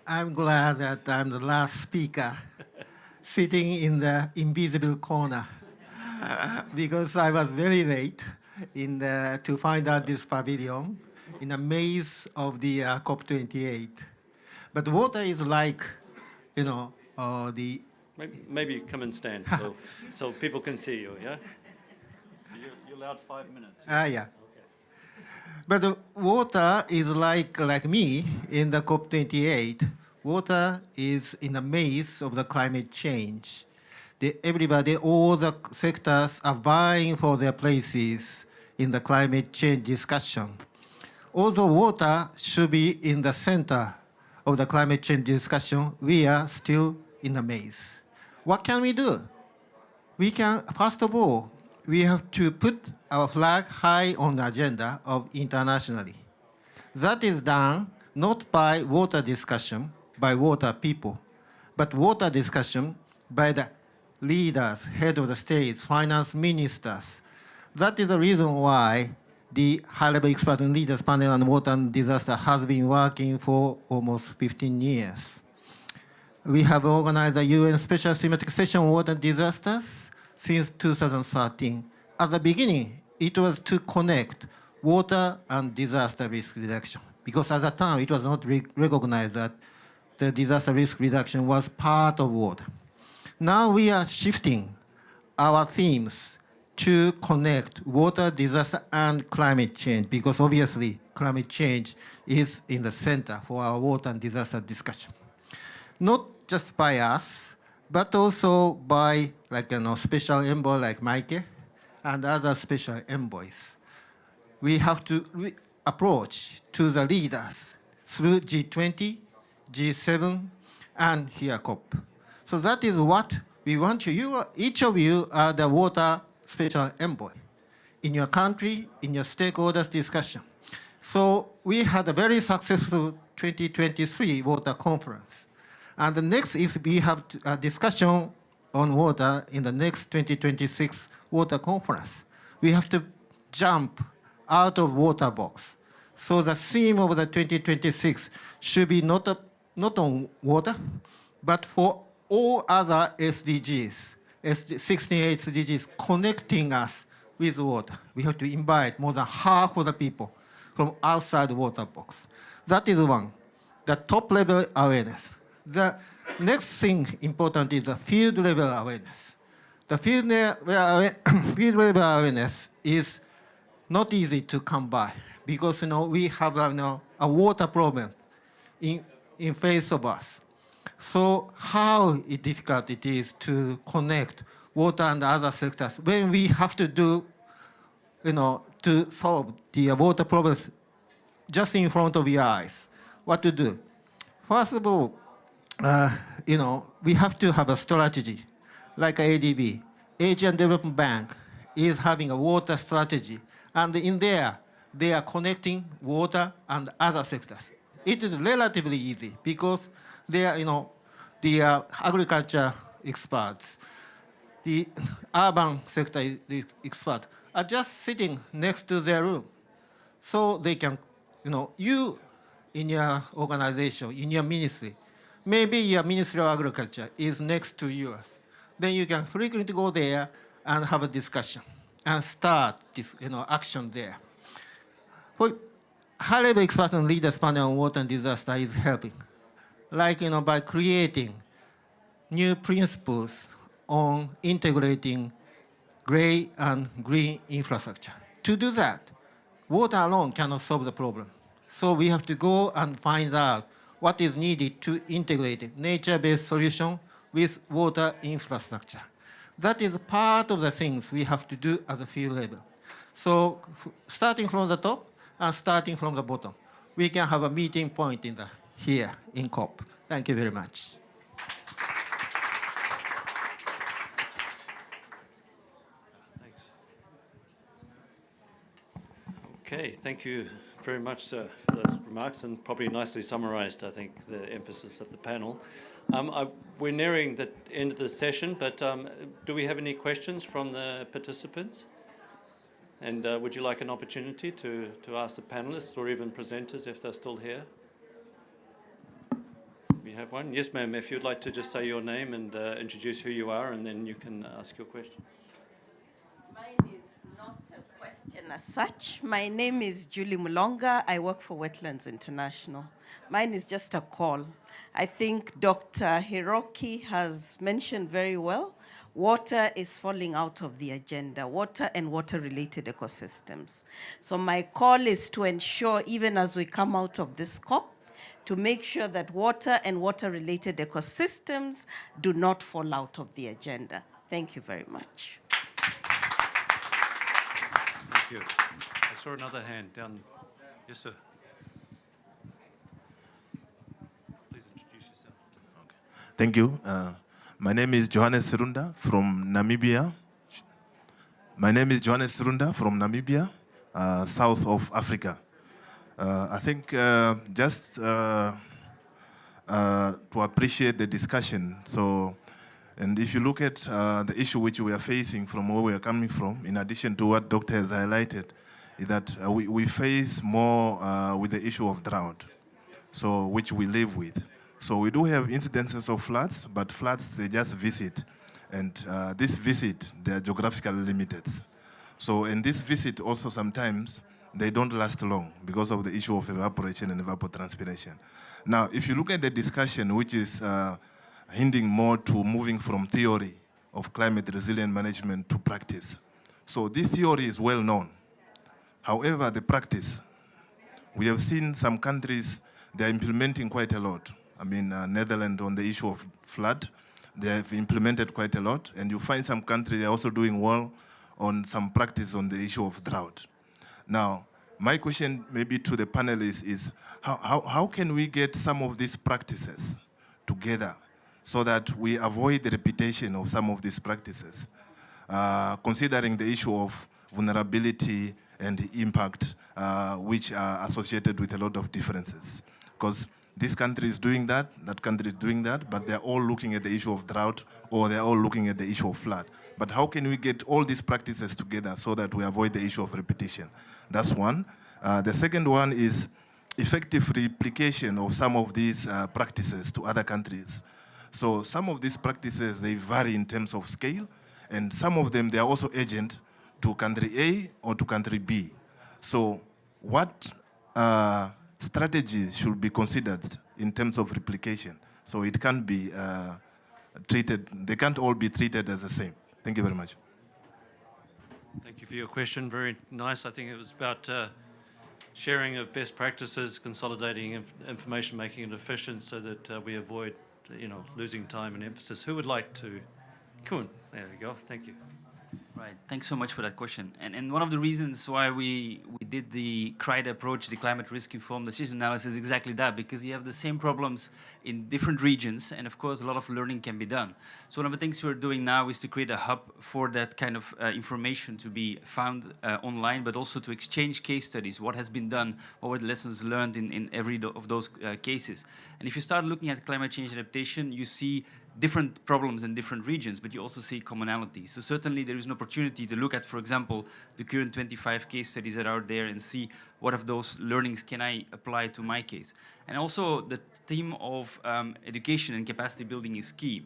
I'm glad that I'm the last speaker sitting in the invisible corner because I was very late to find out this pavilion in the maze of the COP28. But water is like, the... Maybe you come and stand so people can see you, yeah? You're allowed 5 minutes. Yeah. Okay. But water is like me in the COP28. Water is in the maze of the climate change. Everybody, all the sectors are vying for their places in the climate change discussion. Although water should be in the center of the climate change discussion, we are still in the maze. What can we do? First of all, we have to put our flag high on the agenda of internationally. That is done not by water discussion, by water people, but water discussion by the leaders, head of the states, finance ministers. That is the reason why the high-level expert and leaders panel on water and disaster has been working for almost 15 years. We have organized the UN Special Thematic Session on Water and Disasters since 2013. At the beginning, it was to connect water and disaster risk reduction, because at the time, it was not recognized that the disaster risk reduction was part of water. Now we are shifting our themes to connect water, disaster, and climate change, because obviously climate change is in the center for our water and disaster discussion. Not just by us, but also by special envoy like Mike and other special envoys. We have to approach to the leaders through G20, G7, and here COP. So that is what we want you. Each of you are the water special envoy in your country, in your stakeholders discussion. So we had a very successful 2023 water conference. And the next is we have a discussion on water in the next 2026 water conference. We have to jump out of water box. So the theme of the 2026 should be not on water, but for all other SDGs, 16 SDGs connecting us with water. We have to invite more than half of the people from outside the water box. That is one, the top level awareness. The next thing important is the field level awareness. The field level awareness is not easy to come by because we have a water problem in face of us. So how difficult it is to connect water and other sectors when we have to do, to solve the water problems just in front of your eyes. What to do? First of all, we have to have a strategy like ADB. Asian Development Bank is having a water strategy, and in there, they are connecting water and other sectors. It is relatively easy because they are, the agriculture experts, the urban sector experts are just sitting next to their room. So they can, you in your organization, in your ministry, maybe your Ministry of Agriculture is next to yours. Then you can frequently go there and have a discussion and start this, action there. For high-level expert and leaders panel on water and disaster is helping, by creating new principles on integrating gray and green infrastructure. To do that, water alone cannot solve the problem. So we have to go and find out what is needed to integrate nature-based solution with water infrastructure. That is part of the things we have to do at the field level. So starting from the top and starting from the bottom, we can have a meeting point here in COP. Thank you very much. Thanks. Okay, thank you very much, sir, for those remarks, and probably nicely summarised, I think, the emphasis of the panel. We're nearing the end of the session, but do we have any questions from the participants? And would you like an opportunity to ask the panelists or even presenters if they're still here? We have one. Yes, ma'am, if you'd like to just say your name and introduce who you are, and then you can ask your question. Mine is not a question as such. My name is Julie Mulonga. I work for Wetlands International. Mine is just a call. I think Dr. Hiroki has mentioned very well, water is falling out of the agenda, water and water-related ecosystems. So my call is to ensure, even as we come out of this COP, to make sure that water and water-related ecosystems do not fall out of the agenda. Thank you very much. Thank you. I saw another hand down. Yes, sir. Please introduce yourself. Okay. Thank you. My name is Johannes Serunda from Namibia. South of Africa. I think just to appreciate the discussion. So, and if you look at the issue which we are facing from where we are coming from, in addition to what Doctor has highlighted, is that we face more with the issue of drought, so which we live with. So we do have incidences of floods, but floods, they just visit. And this visit, they are geographically limited. So in this visit also sometimes, they don't last long because of the issue of evaporation and evapotranspiration. Now, if you look at the discussion, which is hindering more to moving from theory of climate resilient management to practice. So this theory is well known. However, the practice, we have seen some countries, they're implementing quite a lot. I mean, Netherlands on the issue of flood, they have implemented quite a lot. And you find some countries, they're also doing well on some practice on the issue of drought. Now, my question maybe to the panelists is, how can we get some of these practices together so that we avoid the repetition of some of these practices, considering the issue of vulnerability and the impact which are associated with a lot of differences? Because this country is doing that country is doing that, but they're all looking at the issue of drought or they're all looking at the issue of flood. But how can we get all these practices together so that we avoid the issue of repetition? That's one. The second one is effective replication of some of these practices to other countries. So some of these practices, they vary in terms of scale, and some of them, they are also agent to country A or to country B. So what strategies should be considered in terms of replication? So it can't be treated, they can't all be treated as the same. Thank you very much. Thank you for your question. Very nice. I think it was about sharing of best practices, consolidating information, making it efficient so that we avoid, losing time and emphasis. Who would like to? Kun, there we go. Thank you. Right. Thanks so much for that question. And one of the reasons why we did the CRIDE approach, the climate risk informed decision analysis, is exactly that, because you have the same problems in different regions, and of course a lot of learning can be done. So one of the things we're doing now is to create a hub for that kind of information to be found online, but also to exchange case studies, what has been done, what were the lessons learned in every of those cases. And if you start looking at climate change adaptation, you see different problems in different regions, but you also see commonalities. So certainly there is an opportunity to look at, for example, the current 25 case studies that are out there and see what of those learnings can I apply to my case. And also the theme of education and capacity building is key.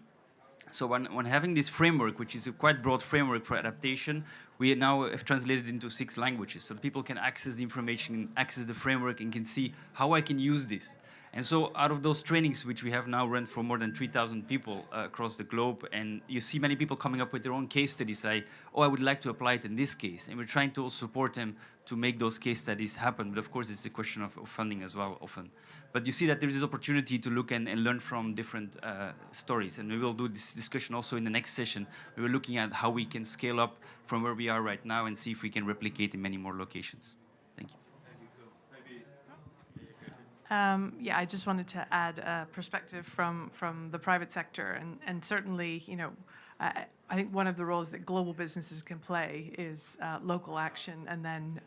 So when having this framework, which is a quite broad framework for adaptation, we now have translated into 6 languages. So that people can access the information, access the framework, and can see how I can use this. And so out of those trainings, which we have now run for more than 3,000 people across the globe, and you see many people coming up with their own case studies like, oh, I would like to apply it in this case. And we're trying to also support them to make those case studies happen. But of course, it's a question of funding as well often. But you see that there is this opportunity to look and learn from different stories. And we will do this discussion also in the next session. We were looking at how we can scale up from where we are right now and see if we can replicate in many more locations. Thank you. Yeah, I just wanted to add a perspective from the private sector, and certainly, you know, I think one of the roles that global businesses can play is local action, and then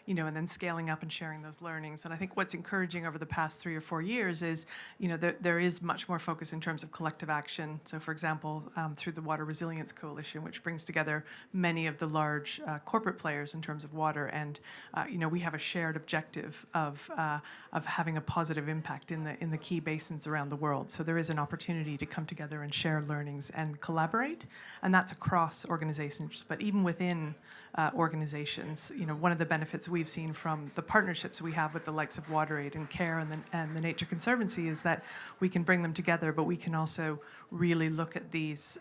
you know, and then scaling up and sharing those learnings. And I think what's encouraging over the past 3 or 4 years is, you know, there is much more focus in terms of collective action. So, for example, through the Water Resilience Coalition, which brings together many of the large corporate players in terms of water, and you know, we have a shared objective of having a positive impact in the key basins around the world. So there is an opportunity to come together and share learnings and collaborate, and that's across organizations. But even within organizations, you know, one of the benefits we've seen from the partnerships we have with the likes of WaterAid and CARE and the Nature Conservancy is that we can bring them together, but we can also really look at these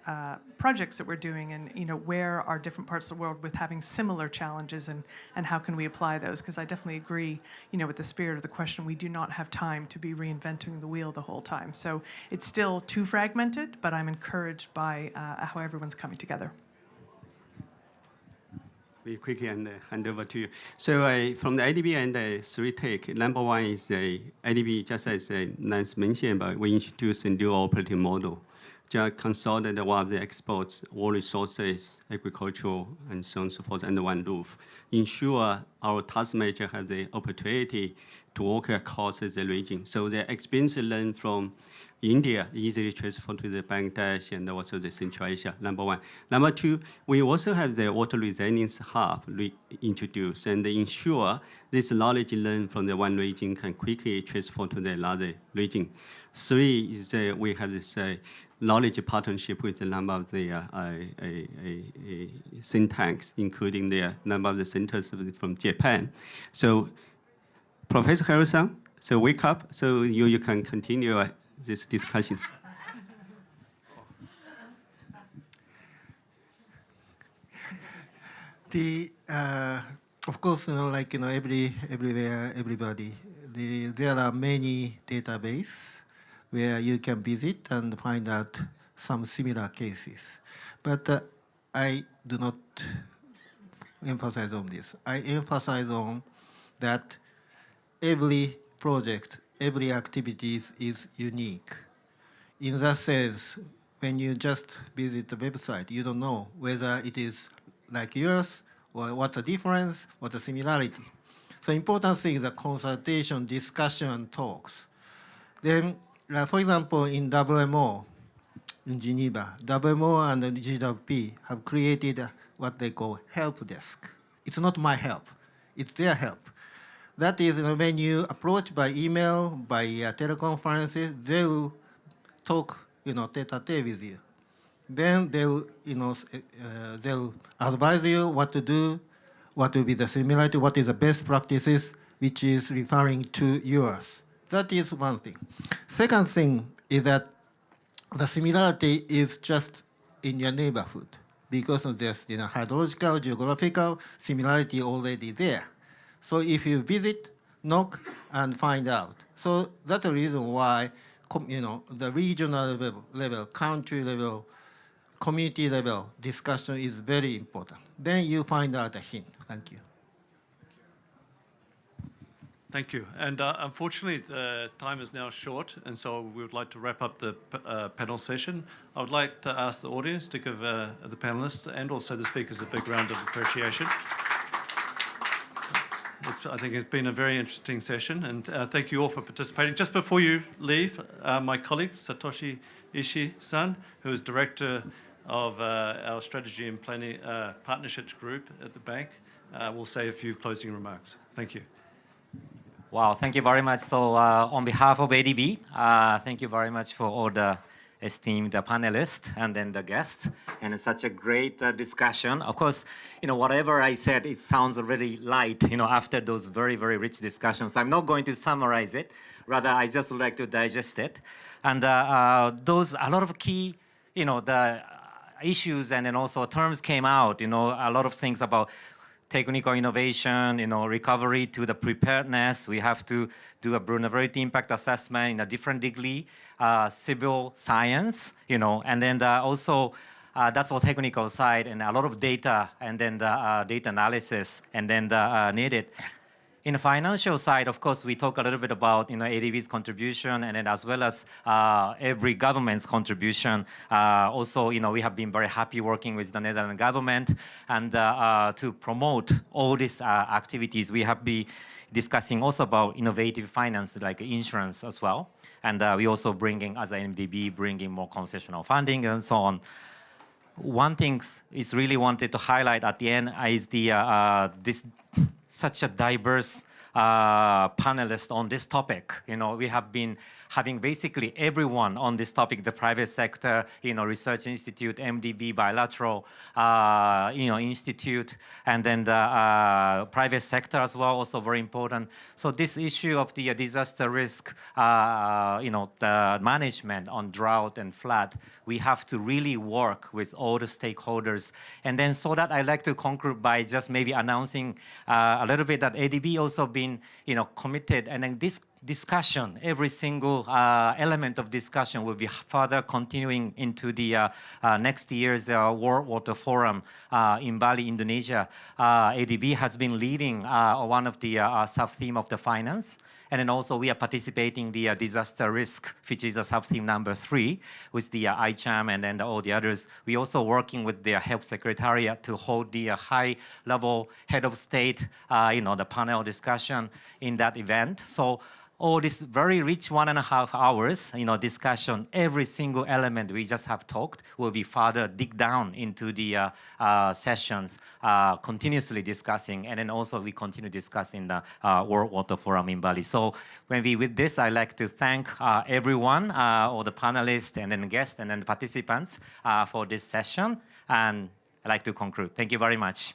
projects that we're doing, and, you know, where are different parts of the world with having similar challenges, and how can we apply those? Because I definitely agree, you know, with the spirit of the question, we do not have time to be reinventing the wheel the whole time. So it's still too fragmented, but I'm encouraged by how everyone's coming together. We quickly hand over to you. So from the IDB and 3 take, number 1 is IDB, just as Lance mentioned, but we introduced a new operating model. Just consolidate one of the exports, all resources, agricultural, and so on and so forth, under one roof. Ensure our task manager have the opportunity to work across the region. So the experience learned from India easily transfer to the Bangladesh and also the Central Asia, number 1. Number 2, we also have the water resilience hub introduced and ensure this knowledge learned from the one region can quickly transfer to the other region. 3 is we have this knowledge partnership with a number of the think tanks, including the number of the centers from Japan. So Professor Harrison, so wake up, so you can continue these discussions. Of course, you know, like, you know, everywhere, everybody, there are many databases where you can visit and find out some similar cases. But I do not emphasize on this. I emphasize on that every project, every activity is unique. In that sense, when you just visit the website, you don't know whether it is like yours or what's the difference, what's the similarity. So important thing is the consultation, discussion, and talks. Then, for example, in WMO, in Geneva, WMO and the GWP have created what they call help desk. It's not my help, it's their help. That is, you know, when you approach by email, by teleconferences, they will talk, you know, tete-a-tete with you. Then they will, you know, they'll advise you what to do, what will be the similarity, what is the best practices, which is referring to yours. That is one thing. Second thing is that the similarity is just in your neighborhood because there's, you know, hydrological, geographical similarity already there. So if you visit, knock, and find out. So that's the reason why, you know, the regional level, country level, community level discussion is very important. Then you find out a hint. Thank you. Thank you. And unfortunately, the time is now short, and so we would like to wrap up the panel session. I would like to ask the audience to give the panelists and also the speakers a big round of appreciation. I think it's been a very interesting session, and thank you all for participating. Just before you leave, my colleague, Satoshi Ishii-san, who is Director of our Strategy and Planning Partnerships Group at the bank, will say a few closing remarks. Thank you. Wow, thank you very much. So on behalf of ADB, thank you very much for all the esteemed panelists and then the guests, and it's such a great discussion. Of course, whatever I said, it sounds really light, after those very, very rich discussions. I'm not going to summarize it. Rather, I just would like to digest it. And a lot of key, the issues and then also terms came out, a lot of things about technical innovation, recovery to the preparedness. We have to do a vulnerability impact assessment in a different degree, civil science, and then also that's for technical side, and a lot of data, and then the data analysis, and then the needed. In the financial side, of course, we talk a little bit about ADB's contribution, and then as well as every government's contribution. Also, we have been very happy working with the Netherlands government, and to promote all these activities, we have been discussing also about innovative finance, like insurance as well, and we also bringing, as NDB, bringing more concessional funding and so on. One thing is really wanted to highlight at the end is this such a diverse panelist on this topic. We have been having basically everyone on this topic, the private sector, research institute, MDB, bilateral, institute, and then the private sector as well, also very important. So this issue of the disaster risk, the management on drought and flood, we have to really work with all the stakeholders. And then so that I like to conclude by just maybe announcing a little bit that ADB also been, committed, and then this discussion, every single element of discussion will be further continuing into the next year's World Water Forum in Bali, Indonesia. ADB has been leading one of the sub-theme of the finance. And then also we are participating the disaster risk, which is the sub-theme number 3, with the ICHAM and then all the others. We also working with the Health Secretariat to hold the high-level head of state, the panel discussion in that event. So all this very rich 1.5 hours, discussion, every single element we just have talked will be further dig down into the sessions, continuously discussing, and then also we continue discussing the World Water Forum in Bali. So with this, I'd like to thank everyone, all the panelists and then guests and then participants for this session, and I'd like to conclude. Thank you very much.